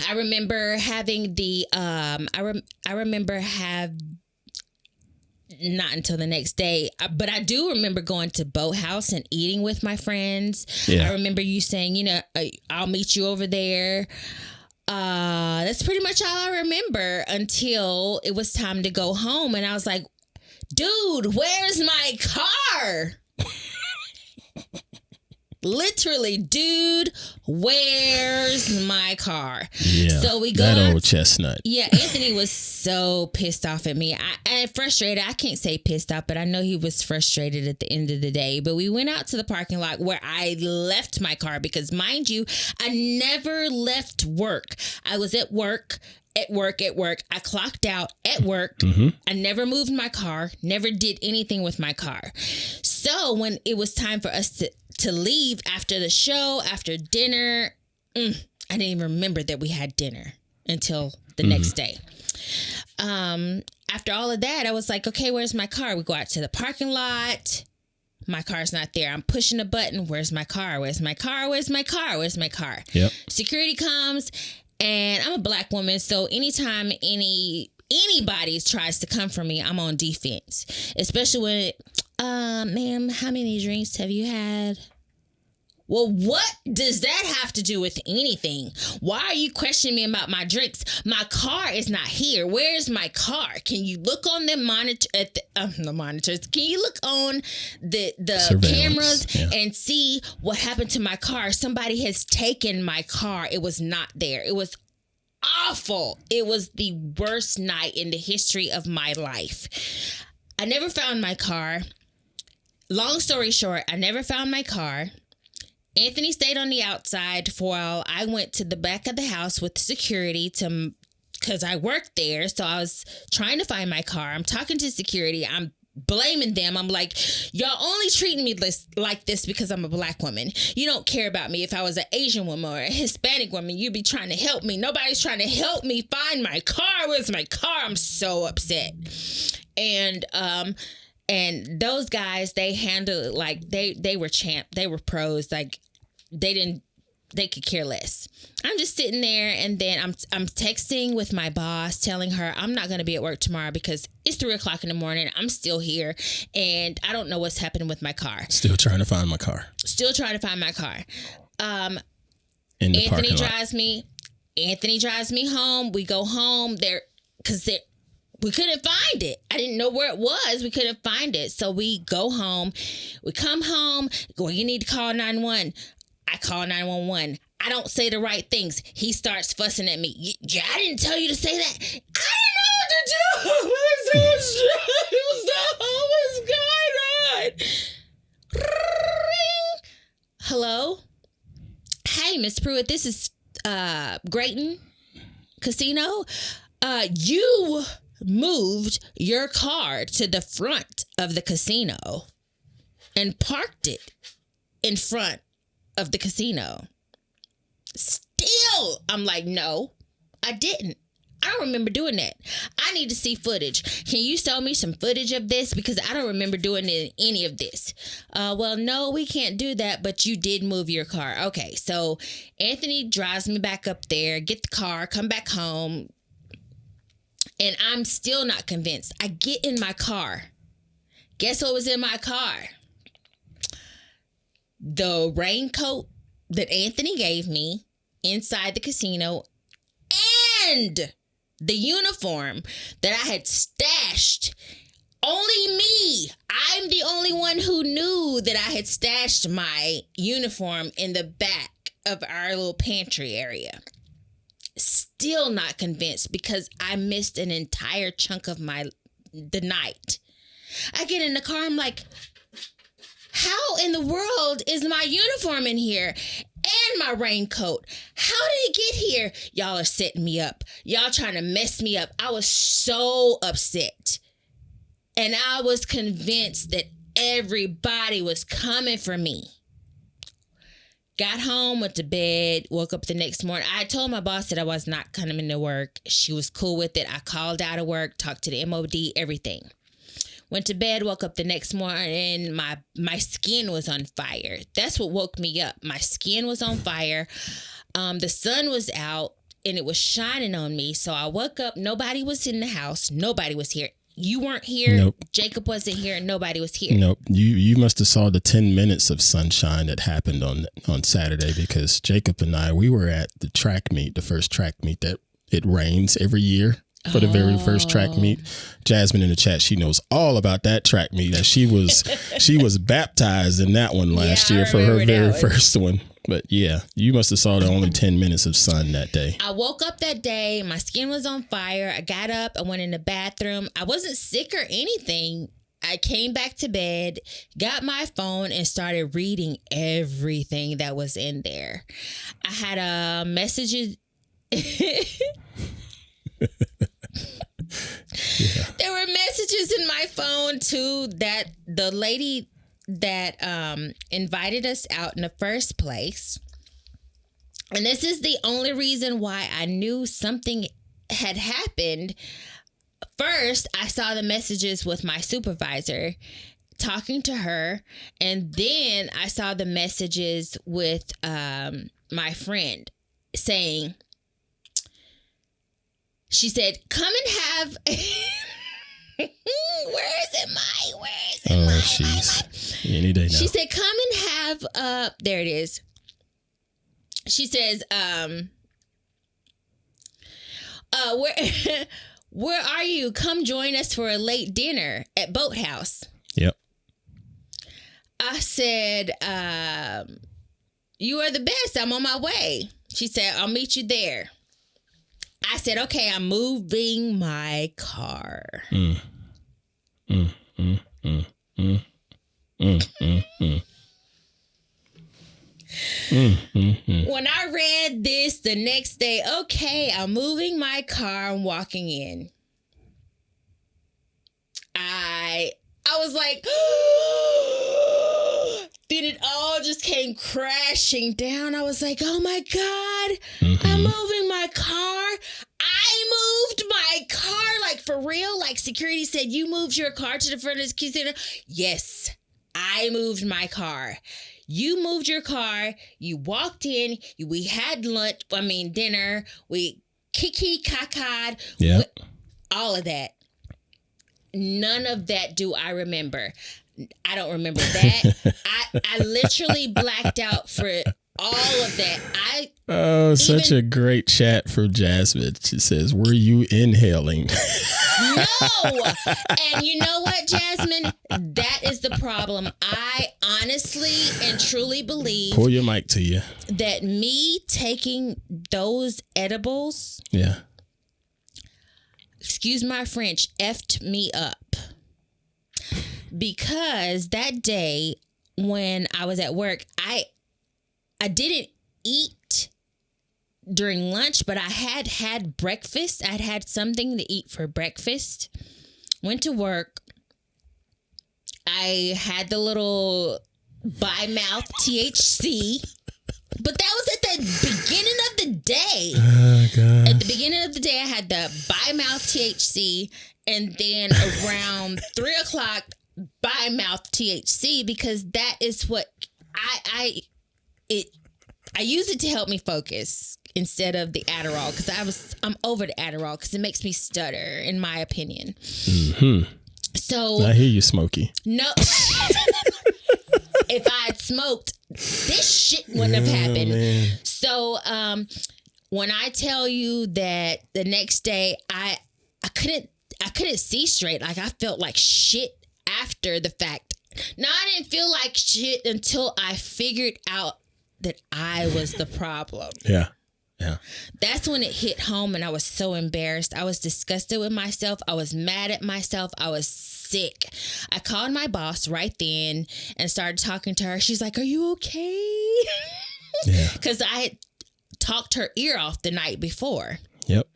I remember having not until the next day, but I do remember going to Boathouse and eating with my friends. Yeah. I remember you saying, I'll meet you over there. That's pretty much all I remember until it was time to go home. And I was like, dude, where's my car? Literally, dude, where's my car? Yeah, so we go that old chestnut. Yeah, Anthony was so pissed off at me. I frustrated. I can't say pissed off, but I know he was frustrated at the end of the day. But we went out to the parking lot where I left my car because, mind you, I never left work. I was at work. I clocked out at work. Mm-hmm. I never moved my car, never did anything with my car. So when it was time for us to leave after the show, after dinner, I didn't even remember that we had dinner until the next day. After all of that, I was like, okay, where's my car? We go out to the parking lot. My car's not there. I'm pushing a button. Where's my car? Where's my car? Where's my car? Where's my car? Yep. Security comes. And I'm a black woman, so anytime anybody tries to come for me, I'm on defense. Especially when, ma'am, how many drinks have you had? Well, what does that have to do with anything? Why are you questioning me about my drinks? My car is not here. Where's my car? Can you look on the monitor at the monitors? Can you look on the cameras and see what happened to my car? Somebody has taken my car. It was not there. It was awful. It was the worst night in the history of my life. I never found my car. long story short, I never found my car. Anthony stayed on the outside while I went to the back of the house with security because I worked there. So I was trying to find my car. I'm talking to security. I'm blaming them. I'm like, y'all only treating me like this because I'm a black woman. You don't care about me. If I was an Asian woman or a Hispanic woman, you'd be trying to help me. Nobody's trying to help me find my car. Where's my car? I'm so upset. And those guys, they handled it like they were they were pros. Like they could care less. I'm just sitting there, and then I'm texting with my boss, telling her I'm not going to be at work tomorrow because it's 3:00 in the morning. I'm still here, and I don't know what's happening with my car. Still trying to find my car. Anthony drives me home. We go home there because we couldn't find it. I didn't know where it was. We couldn't find it. So we go home. We come home. Well, you need to call 911. I call 911. I don't say the right things. He starts fussing at me. Yeah, I didn't tell you to say that. I don't know what to do. What's going on? Hello? Hey, Miss Pruitt, this is Grayton Casino. You moved your car to the front of the casino and parked it in front of the casino. Still, I'm like, no, I didn't. I don't remember doing that. I need to see footage. Can you show me some footage of this? Because I don't remember doing any of this. Well, no, we can't do that, but you did move your car. Okay, so Anthony drives me back up there, get the car, come back home, and I'm still not convinced. I get in my car. Guess what was in my car? The raincoat that Anthony gave me inside the casino and the uniform that I had stashed. Only me. I'm the only one who knew that I had stashed my uniform in the back of our little pantry area. Still not convinced because I missed an entire chunk of the night. I get in the car, I'm like, how in the world is my uniform in here and my raincoat? How did it get here? Y'all are setting me up. Y'all trying to mess me up. I was so upset. And I was convinced that everybody was coming for me. Got home, went to bed, woke up the next morning. I told my boss that I was not coming to work. She was cool with it. I called out of work, talked to the MOD, everything. Went to bed, woke up the next morning, my skin was on fire. That's what woke me up. My skin was on fire. The sun was out and it was shining on me. So I woke up. Nobody was in the house. Nobody was here. You weren't here. Nope. Jacob wasn't here. Nobody was here. Nope. You must have saw the 10 minutes of sunshine that happened on Saturday, because Jacob and I, we were at the track meet, the first track meet that it rains every year. For the very first track meet. Jasmine in the chat, she knows all about that track meet. That she was baptized in that one last year for her very first one. But yeah, you must have saw the only 10 minutes of sun that day. I woke up that day, my skin was on fire. I got up, I went in the bathroom. I wasn't sick or anything. I came back to bed, got my phone, and started reading everything that was in there. I had messages. Yeah. There were messages in my phone too that the lady that invited us out in the first place, and this is the only reason why I knew something had happened. First, I saw the messages with my supervisor, talking to her, and then I saw the messages with my friend saying, she said, come and have... Where is it, my? She's any day now. She said, come and have... there it is. She says, where are you? Come join us for a late dinner at Boathouse. Yep. I said, you are the best. I'm on my way. She said, I'll meet you there. I said, okay, I'm moving my car. next day, okay, I'm moving my car. I'm walking in. I was like, then it all just came crashing down. I was like, oh my God, I'm moving my car. I moved my car, like for real. Like security said, you moved your car to the front of the key center. Yes, I moved my car. You moved your car. You walked in. We had dinner. We kiki-kaka'd. Yeah. All of that. None of that do I remember. I don't remember that. I literally blacked out for all of that. Such a great chat from Jasmine. She says, were you inhaling? No. And you know what, Jasmine? That is the problem. I honestly and truly believe. Pull your mic to you. That me taking those edibles. Yeah. Excuse my French, effed me up. Because that day when I was at work, I didn't eat during lunch, but I had breakfast. I'd had something to eat for breakfast. Went to work. I had the little by mouth THC. But that was at the beginning of the day. Oh, God. At the beginning of the day, I had the by mouth THC, and then around 3 o'clock, by mouth THC, because that is what I use it to help me focus instead of the Adderall, because I'm over the Adderall because it makes me stutter, in my opinion. Mm-hmm. So I hear you, Smokey. No. If I had smoked, this shit wouldn't have happened. Man. So when I tell you that the next day I couldn't see straight. Like I felt like shit after the fact. Now I didn't feel like shit until I figured out that I was the problem. Yeah. Yeah. That's when it hit home, and I was so embarrassed. I was disgusted with myself. I was mad at myself. I was sick. I called my boss right then and started talking to her. She's like, "Are you okay?" Yeah. Because I had talked her ear off the night before. Yep.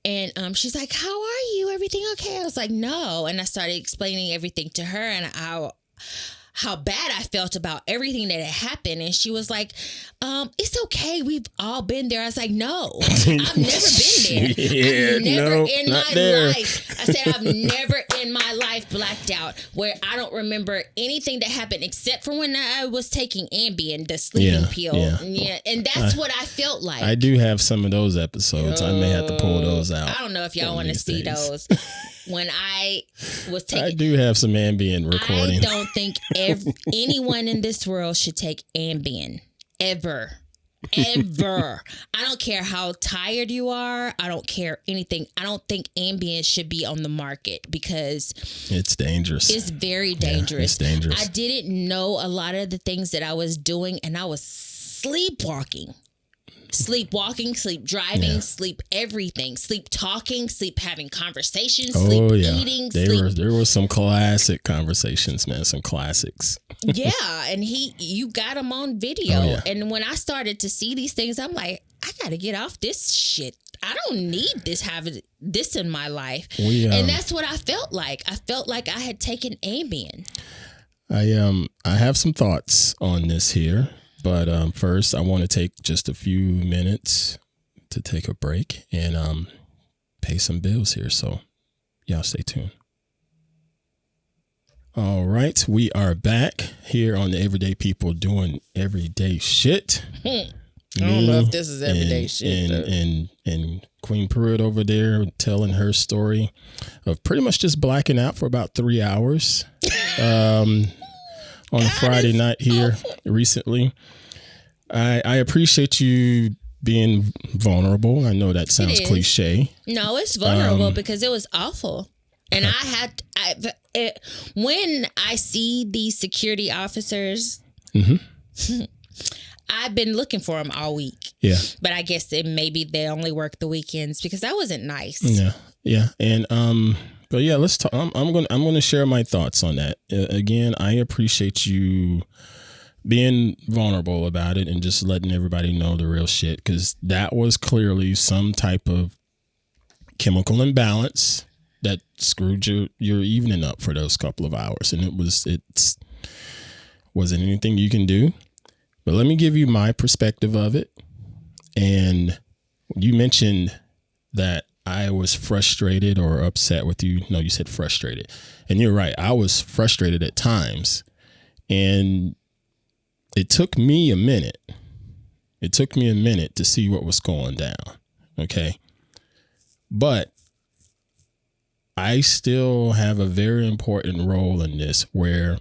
And she's like, "How are you? Everything okay?" I was like, "No." And I started explaining everything to her and how bad I felt about everything that had happened. And she was like, "It's okay. We've all been there." I was like, "No, I've never been there. Yeah, I've never no, in not my there. life." I said, "I've never in my life blacked out where I don't remember anything that happened except for when I was taking Ambien, the sleeping pill." Yeah. And that's what I felt like. I do have some of those episodes. I may have to pull those out. I don't know if y'all want to see those. When I was taking... I do have some Ambien recording. I don't think anyone in this world should take Ambien. Ever. Ever. I don't care how tired you are. I don't care anything. I don't think Ambien should be on the market because... It's dangerous. It's very dangerous. Yeah, it's dangerous. I didn't know a lot of the things that I was doing, and I was sleepwalking. Sleepwalking, sleep driving, sleep everything, sleep talking, sleep having conversations, sleep eating. There were some classic conversations, man. Some classics. Yeah, and you got them on video. And when I started to see these things, I'm like, I got to get off this shit. I don't need having this in my life. And that's what I felt like. I felt like I had taken Ambien. I have some thoughts on this here. But first, I want to take just a few minutes to take a break and pay some bills here. So y'all stay tuned. All right. We are back here on the Everyday People Doing Everyday Shit. I don't know if this is everyday shit. And Queen Pruitt over there telling her story of pretty much just blacking out for about 3 hours. On a Friday night here recently. I appreciate you being vulnerable. I know that sounds cliche. No, it's vulnerable because it was awful. And when I see these security officers, I've been looking for them all week. Yeah. But I guess maybe they only work the weekends because that wasn't nice. Yeah. Yeah. And but yeah, let's talk. I'm going to share my thoughts on that. Again, I appreciate you being vulnerable about it and just letting everybody know the real shit, because that was clearly some type of chemical imbalance that screwed your evening up for those couple of hours. And it wasn't anything you can do. But let me give you my perspective of it. And you mentioned that I was frustrated or upset with you. No, you said frustrated. And you're right. I was frustrated at times. And it took me a minute. It took me a minute to see what was going down. Okay. But I still have a very important role in this, where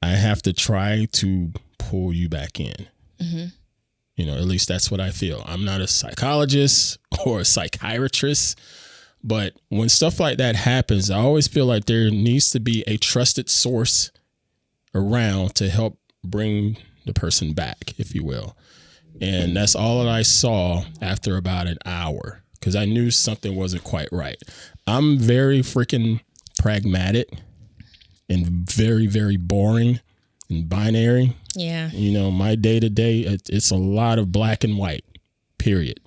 I have to try to pull you back in. Mm-hmm. You know, at least that's what I feel. I'm not a psychologist or a psychiatrist, but when stuff like that happens, I always feel like there needs to be a trusted source around to help bring the person back, if you will. And that's all that I saw after about an hour, because I knew something wasn't quite right. I'm very freaking pragmatic and very, very boring and binary. Yeah. You know, my day to day, it's a lot of black and white, period.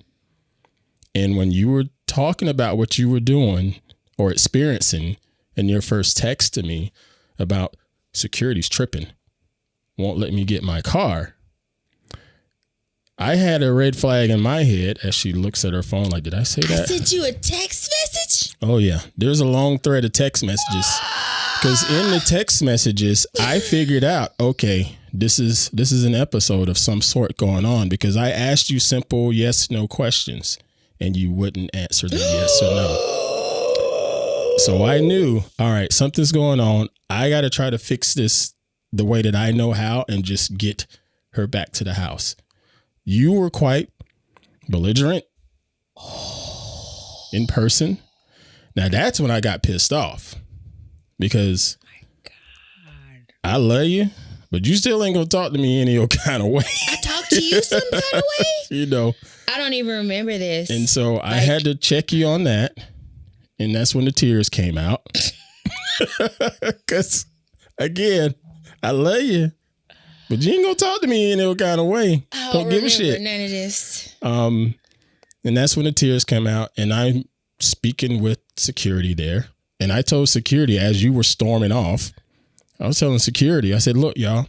And when you were talking about what you were doing or experiencing in your first text to me about security's tripping, won't let me get my car, I had a red flag in my head as she looks at her phone like, did I say that? I sent you a text message? Oh, yeah. There's a long thread of text messages. Because in the text messages, I figured out, okay, this is an episode of some sort going on, because I asked you simple yes, no questions and you wouldn't answer the yes or no. So I knew, all right, something's going on. I got to try to fix this the way that I know how and just get her back to the house. You were quite belligerent in person. Now that's when I got pissed off, because I love you, but you still ain't gonna talk to me any old kind of way. I talked to you some kind of way? You know. I don't even remember this. And so I had to check you on that. And that's when the tears came out. Because, again, I love you, but you ain't gonna talk to me any old kind of way. Don't give a shit. None of this. And that's when the tears came out. And I'm speaking with security there. And I told security, as you were storming off, I was telling security, I said, look, y'all,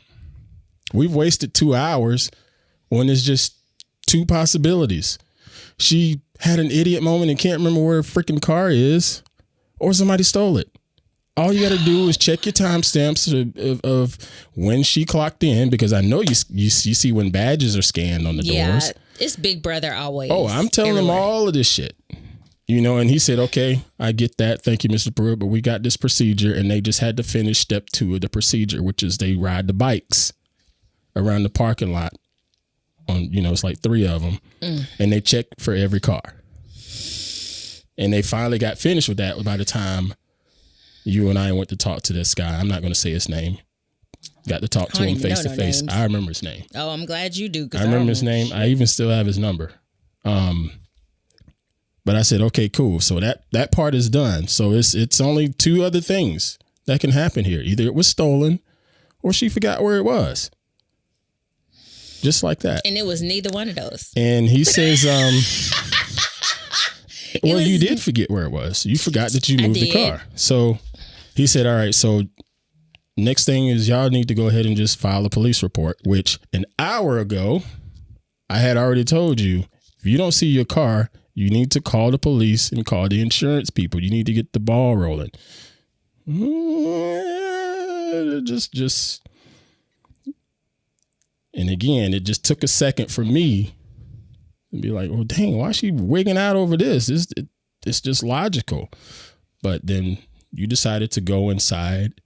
we've wasted 2 hours when there's just two possibilities. She had an idiot moment and can't remember where her freaking car is, or somebody stole it. All you got to do is check your timestamps of when she clocked in, because I know you see when badges are scanned on the doors. It's Big Brother always. Oh, I'm telling them all of this shit. You know, and he said, okay, I get that. Thank you, Mr. Pruitt, but we got this procedure, and they just had to finish step 2 of the procedure, which is they ride the bikes around the parking lot. It's like 3 of them, and they check for every car. And they finally got finished with that by the time you and I went to talk to this guy. I'm not going to say his name. Got to talk to him face to face. I remember his name. Oh, I'm glad you do. I remember his name. I even still have his number. But I said, okay, cool. So that part is done. So it's only 2 other things that can happen here. Either it was stolen or she forgot where it was. Just like that. And it was neither one of those. And he says, you did forget where it was. You forgot that you moved the car. So he said, all right, so next thing is y'all need to go ahead and just file a police report, which an hour ago, I had already told you, if you don't see your car, you need to call the police and call the insurance people. You need to get the ball rolling. Just. And again, it just took a second for me to be like, well, dang, why is she wigging out over this? It's just logical. But then you decided to go inside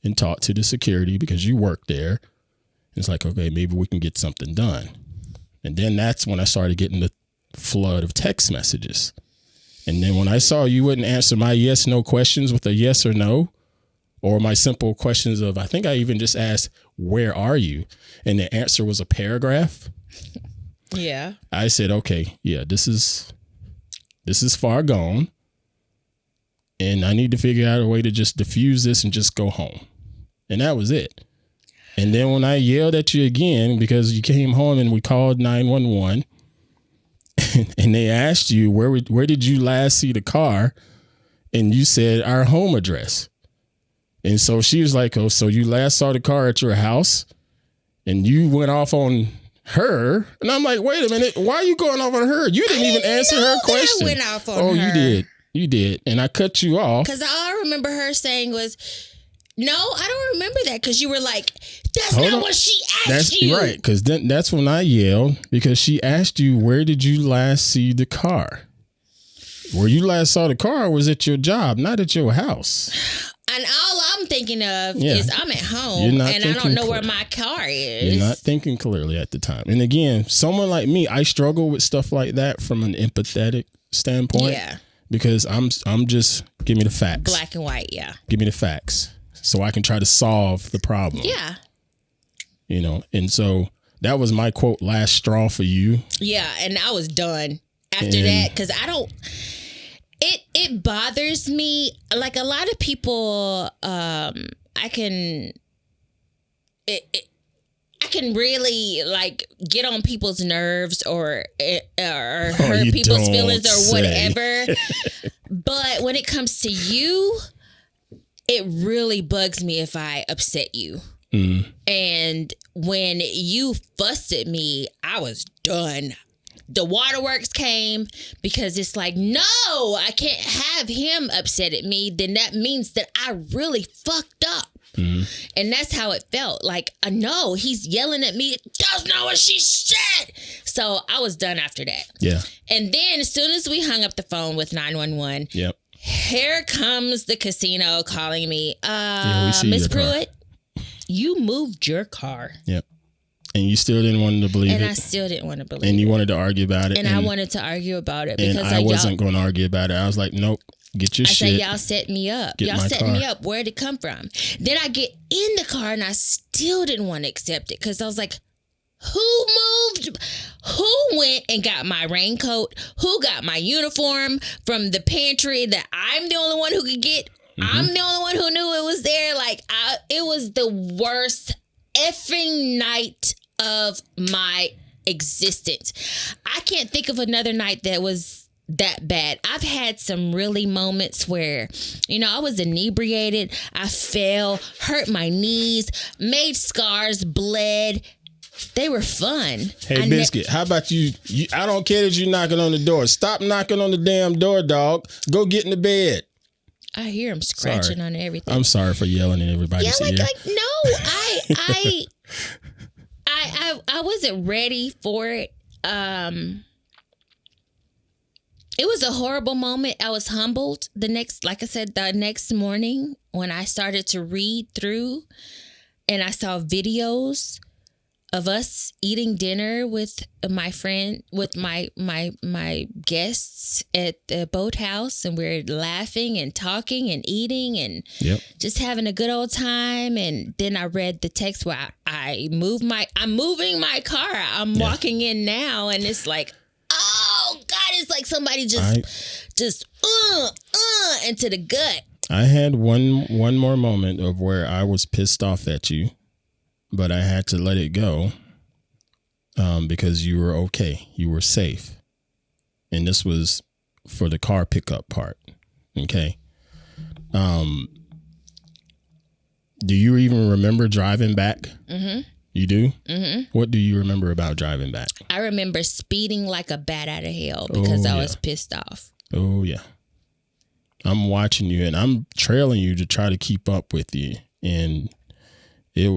and talk to the security because you work there. It's like, okay, maybe we can get something done. And then that's when I started getting the flood of text messages. And then when I saw you wouldn't answer my yes, no questions with a yes or no, or my simple questions of, I think I even just asked, where are you? And the answer was a paragraph. Yeah. I said, okay, yeah, this is far gone. And I need to figure out a way to just diffuse this and just go home. And that was it. And then when I yelled at you again because you came home and we called 911 and they asked you where did you last see the car, and you said our home address. And so she was like, oh, so you last saw the car at your house? And you went off on her. And I'm like, wait a minute, why are you going off on her? You didn't even answer her question. I went off on her. Oh, you did. You did. And I cut you off. Because all I remember her saying was, no, I don't remember that. Because you were like, that's not what she asked you. Right. Because then that's when I yelled, because she asked you, where did you last see the car? Where you last saw the car was at your job, not at your house. And all I'm thinking of is I'm at home and I don't know where my car is. You're not thinking clearly at the time. And again, someone like me, I struggle with stuff like that from an empathetic standpoint. Yeah. Because I'm just, give me the facts. Black and white, yeah. Give me the facts so I can try to solve the problem. Yeah. You know, and so that was my quote, last straw for you. Yeah, and I was done after that, because I don't... It bothers me. Like a lot of people, I can really like get on people's nerves or hurt people's feelings or whatever. But when it comes to you, it really bugs me if I upset you. Mm. And when you fussed at me, I was done. The waterworks came, because it's like, no, I can't have him upset at me. Then that means that I really fucked up. Mm-hmm. And that's how it felt. Like, no, he's yelling at me. That's not what she said. So I was done after that. Yeah. And then as soon as we hung up the phone with 911, yep, here comes the casino calling me. Miss Pruitt, you moved your car. Yep. And you still didn't want to believe it. And I still didn't want to believe it. And you wanted to argue about it. And I wanted to argue about it. Because I wasn't going to argue about it. I was like, nope, get your shit. I said, y'all set me up. Y'all set me up. Where'd it come from? Then I get in the car and I still didn't want to accept it. Because I was like, who moved? Who went and got my raincoat? Who got my uniform from the pantry that I'm the only one who could get? Mm-hmm. I'm the only one who knew it was there. Like, it was the worst effing night of my existence. I can't think of another night that was that bad. I've had some really moments where, I was inebriated. I fell, hurt my knees, made scars, bled. They were fun. Hey, Biscuit, how about you? I don't care that you're knocking on the door. Stop knocking on the damn door, dog. Go get in the bed. I hear him scratching on everything. I'm sorry for yelling at everybody's ear. No, I wasn't ready for it. It was a horrible moment. I was humbled the next morning when I started to read through and I saw videos of us eating dinner with my friend, with my guests at the boathouse, and we're laughing and talking and eating and just having a good old time. And then I read the text where I'm moving my car. I'm walking in now, and it's like, oh God, it's like somebody just into the gut. I had one more moment of where I was pissed off at you, but I had to let it go because you were okay. You were safe. And this was for the car pickup part. Okay. Do you even remember driving back? Mm-hmm. You do? Mm-hmm. What do you remember about driving back? I remember speeding like a bat out of hell because I was pissed off. Oh, yeah. I'm watching you and I'm trailing you to try to keep up with you. And it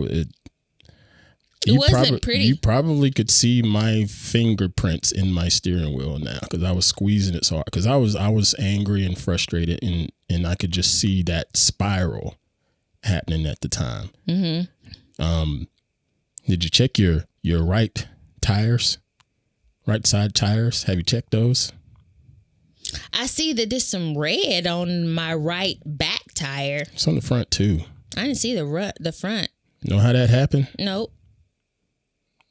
wasn't pretty. You probably could see my fingerprints in my steering wheel now because I was squeezing it so hard. Because I was angry and frustrated, and I could just see that spiral happening at the time. Mm-hmm. Did you check your right tires, right side tires? Have you checked those? I see that there's some red on my right back tire. It's on the front too. I didn't see the front. Know how that happened? Nope.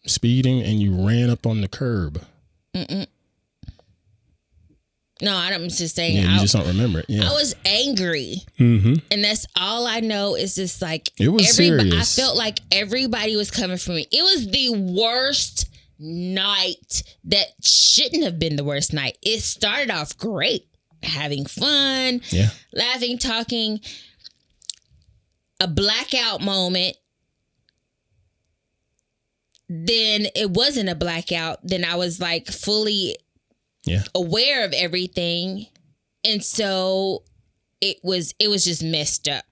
Speeding and you ran up on the curb. Mm-mm. No, I'm just saying. Yeah, you just don't remember it. Yeah. I was angry. Mm-hmm. And that's all I know is just like, it was serious. I felt like everybody was coming for me. It was the worst night that shouldn't have been the worst night. It started off great, having fun, laughing, talking, a blackout moment. Then it wasn't a blackout. Then I was like fully aware of everything. And so it was just messed up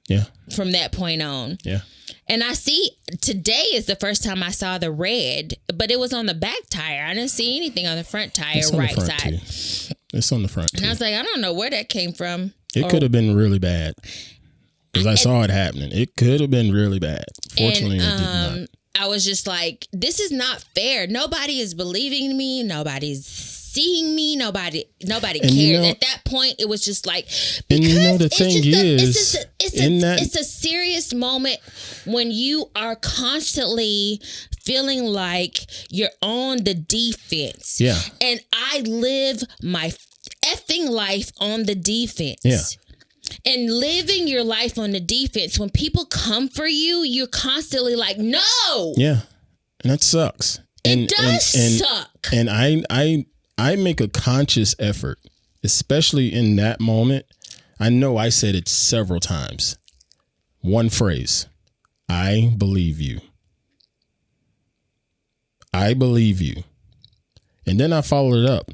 from that point on. Yeah. And I see today is the first time I saw the red, but it was on the back tire. I didn't see anything on the front tire, right side. Too. It's on the front. And I was like, I don't know where that came from. It could have been really bad because I saw it happening. It could have been really bad. Fortunately, it did not. I was just like, this is not fair. Nobody is believing me. Nobody's seeing me. Nobody cares. You know, at that point, it was just like, because and you know, the thing is, it's a serious moment when you are constantly feeling like you're on the defense. Yeah. And I live my effing life on the defense. Yeah. And living your life on the defense, when people come for you, you're constantly like, no. Yeah. And that sucks. It does suck. And I make a conscious effort, especially in that moment. I know I said it several times. One phrase. I believe you. I believe you. And then I followed it up.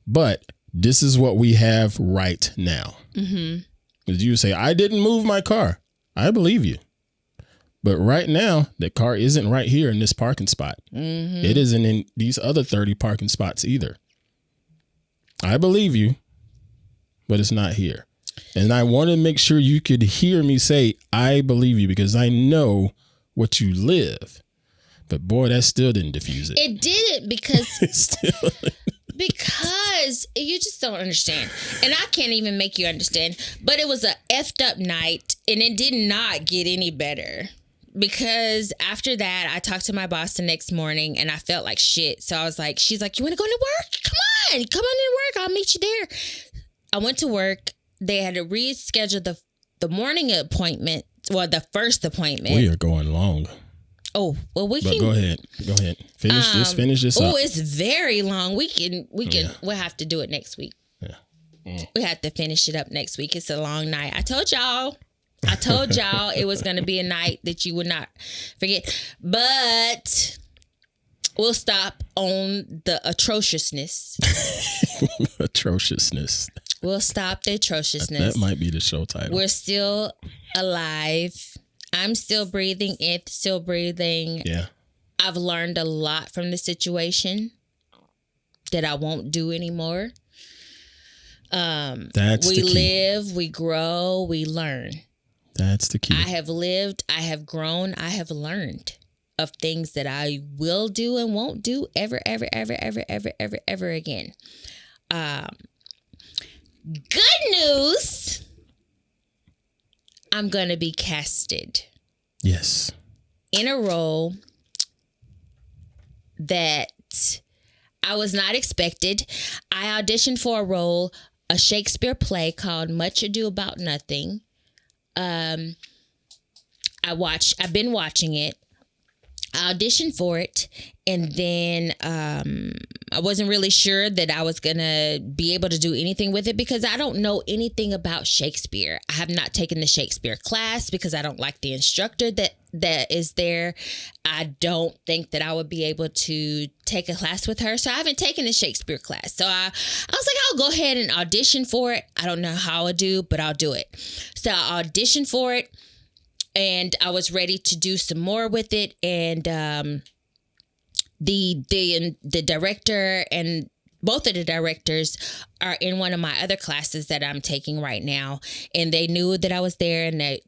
But this is what we have right now. Mm-hmm. Because you say, I didn't move my car. I believe you. But right now, the car isn't right here in this parking spot. Mm-hmm. It isn't in these other 30 parking spots either. I believe you, but it's not here. And I want to make sure you could hear me say, I believe you, because I know what you live. But boy, that still didn't diffuse it. It didn't because you just don't understand. And I can't even make you understand. But it was a effed up night and it did not get any better. Because after that, I talked to my boss the next morning and I felt like shit. So I was like, she's like, you want to go to work? Come on in work. I'll meet you there. I went to work. They had to reschedule the morning appointment. Well, the first appointment. We are going long. Oh, well, but go ahead. Finish this up. Oh, it's very long. We'll have to do it next week. Yeah. Mm. We have to finish it up next week. It's a long night. I told y'all it was going to be a night that you would not forget. But we'll stop on the atrociousness. Atrociousness. We'll stop the atrociousness. That might be the show title. We're still alive. I'm still breathing. It's still breathing. Yeah. I've learned a lot from the situation that I won't do anymore. That's the key. We live, we grow, we learn. That's the key. I have lived, I have grown, I have learned of things that I will do and won't do ever again. Good news. I'm going to be casted. Yes. In a role that I was not expected. I auditioned for a role, a Shakespeare play called Much Ado About Nothing. I've been watching it. I auditioned for it, and then I wasn't really sure that I was going to be able to do anything with it because I don't know anything about Shakespeare. I have not taken the Shakespeare class because I don't like the instructor that is there. I don't think that I would be able to take a class with her. So I haven't taken a Shakespeare class. So I was like, I'll go ahead and audition for it. I don't know how I'll do, but I'll do it. So I auditioned for it. And I was ready to do some more with it. And the director and both of the directors are in one of my other classes that I'm taking right now. And they knew that I was there and that,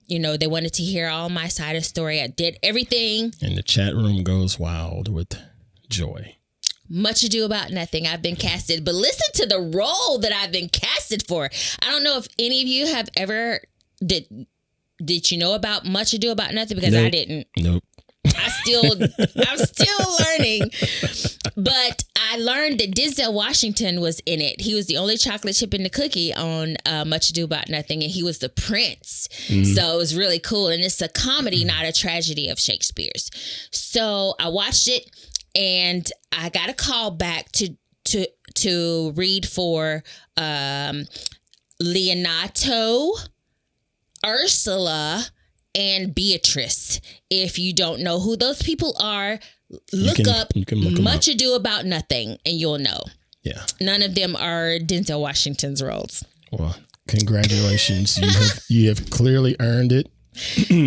they wanted to hear all my side of the story. I did everything. And the chat room goes wild with joy. Much Ado About Nothing. I've been casted. But listen to the role that I've been casted for. I don't know if any of you have ever... Did you know about Much Ado About Nothing? Because I didn't. Nope. I'm still learning. But I learned that Denzel Washington was in it. He was the only chocolate chip in the cookie on Much Ado About Nothing, and he was the prince. So it was really cool. And it's a comedy, not a tragedy of Shakespeare's. So I watched it, and I got a call back to read for Leonato, Ursula, and Beatrice. If you don't know who those people are, look up Much Ado About Nothing and you'll know. Yeah. None of them are Denzel Washington's roles. Well, congratulations. You have clearly earned it.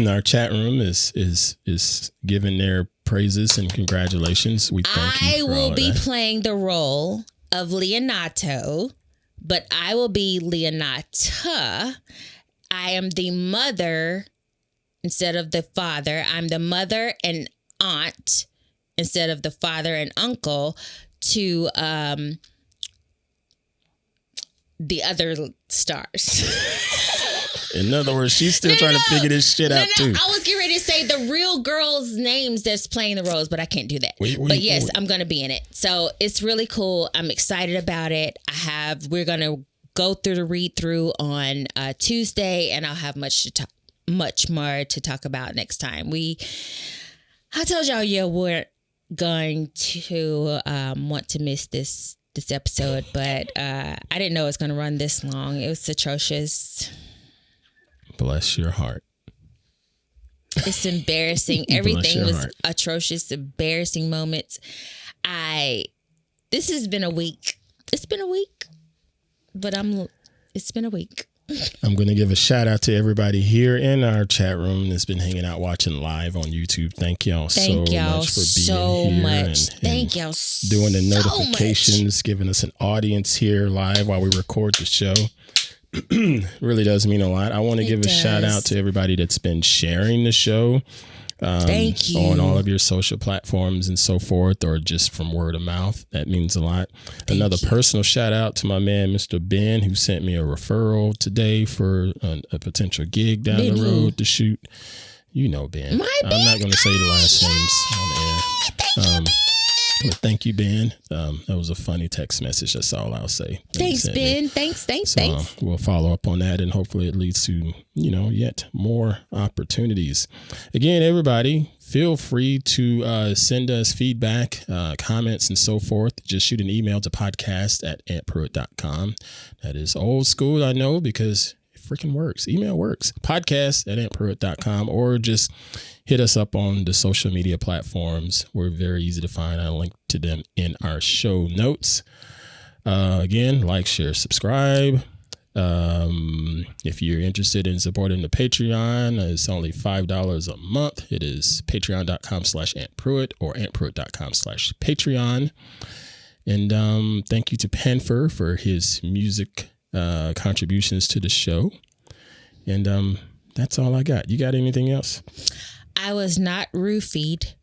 Our chat room is giving their praises and congratulations. We thank you for all of that. I will be playing the role of Leonato, but I will be Leonata. I am the mother instead of the father. I'm the mother and aunt instead of the father and uncle to the other stars. In other words, she's still trying to figure this shit out too. I was getting ready to say the real girls' names that's playing the roles, but I can't do that. But yes, I'm going to be in it. So it's really cool. I'm excited about it. We're going to go through the read through on Tuesday, and I'll have much more to talk about next time. I told y'all you weren't going to want to miss this episode, but I didn't know it was going to run this long. It was atrocious. Bless your heart. It's embarrassing. Everything was atrocious, embarrassing moments. This has been a week. It's been a week, but it's been a week. I'm going to give a shout out to everybody here in our chat room that's been hanging out watching live on YouTube. Thank y'all so much for being here. Thank y'all so much. Doing the notifications, giving us an audience here live while we record the show. Really does mean a lot. I want to give a shout out to everybody that's been sharing the show. Thank you. On all of your social platforms and so forth, or just from word of mouth. That means a lot. Another personal shout out to my man, Mr. Ben, who sent me a referral today for a potential gig down the road to shoot. You know Ben. I'm not going to say the last names on the air. But thank you, Ben. That was a funny text message. That's all I'll say. Thanks, Ben. Thanks. We'll follow up on that, and hopefully it leads to, yet more opportunities. Again, everybody, feel free to send us feedback, comments, and so forth. Just shoot an email to podcast@antpruitt.com. That is old school, I know, because it freaking works. Email works. Podcast@antpruitt.com, or just hit us up on the social media platforms. We're very easy to find. I'll link to them in our show notes. Again, like, share, subscribe. If you're interested in supporting the Patreon, it's only $5 a month. It is patreon.com/AntPruitt or antpruitt.com/Patreon. And thank you to Panfer for his music contributions to the show. And that's all I got. You got anything else? I was not roofied.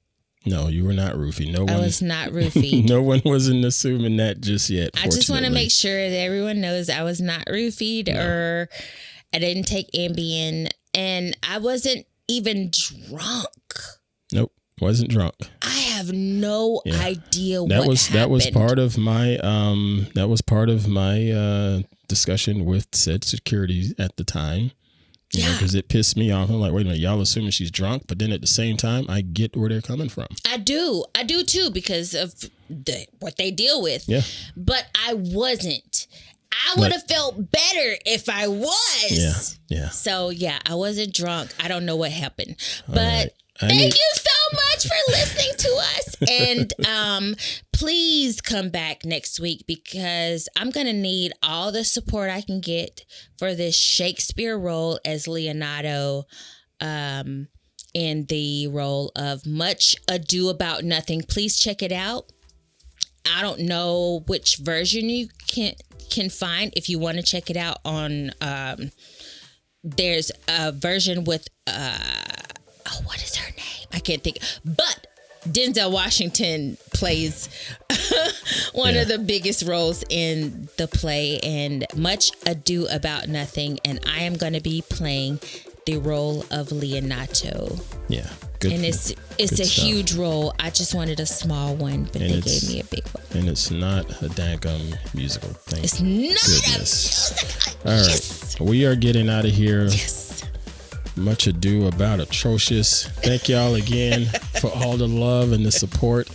No, you were not roofied. I was not roofied. No one wasn't assuming that just yet. I just want to make sure that everyone knows I was not roofied, or I didn't take Ambien, and I wasn't even drunk. Nope, wasn't drunk. I have no idea what happened. That was part of my discussion with said security at the time. Because it pissed me off. I'm like, wait a minute, y'all assuming she's drunk, but then at the same time, I get where they're coming from. I do too, because of what they deal with. Yeah. But I wasn't. I would have felt better if I was. Yeah. So I wasn't drunk. I don't know what happened, but thank you so much for listening to us. And please come back next week, because I'm going to need all the support I can get for this Shakespeare role as Leonato, in the role of Much Ado About Nothing. Please check it out. I don't know which version you can find. If you want to check it out on, there's a version with, what is her name? I can't think. But Denzel Washington plays one of the biggest roles in the play, and Much Ado About Nothing. And I am going to be playing the role of Leonato. Yeah. good. And it's a huge roll. I just wanted a small one, but they gave me a big one. And it's not a daggum musical thing. It's not a musical. All right. Yes. We are getting out of here. Yes. Much ado about Atrocious. Thank y'all again for all the love and the support.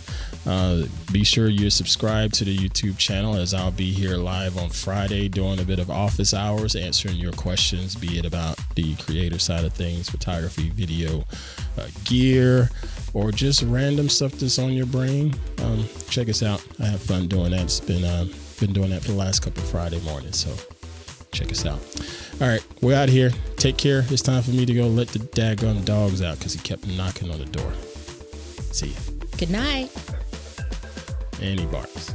Be sure you're subscribed to the YouTube channel, as I'll be here live on Friday doing a bit of office hours, answering your questions, be it about the creator side of things, photography, video, gear, or just random stuff that's on your brain. Check us out. I have fun doing that. It's been doing that for the last couple of Friday mornings, so check us out. All right, we're out here. Take care. It's time for me to go let the daggum dogs out because he kept knocking on the door. See ya. Good night. And he barks.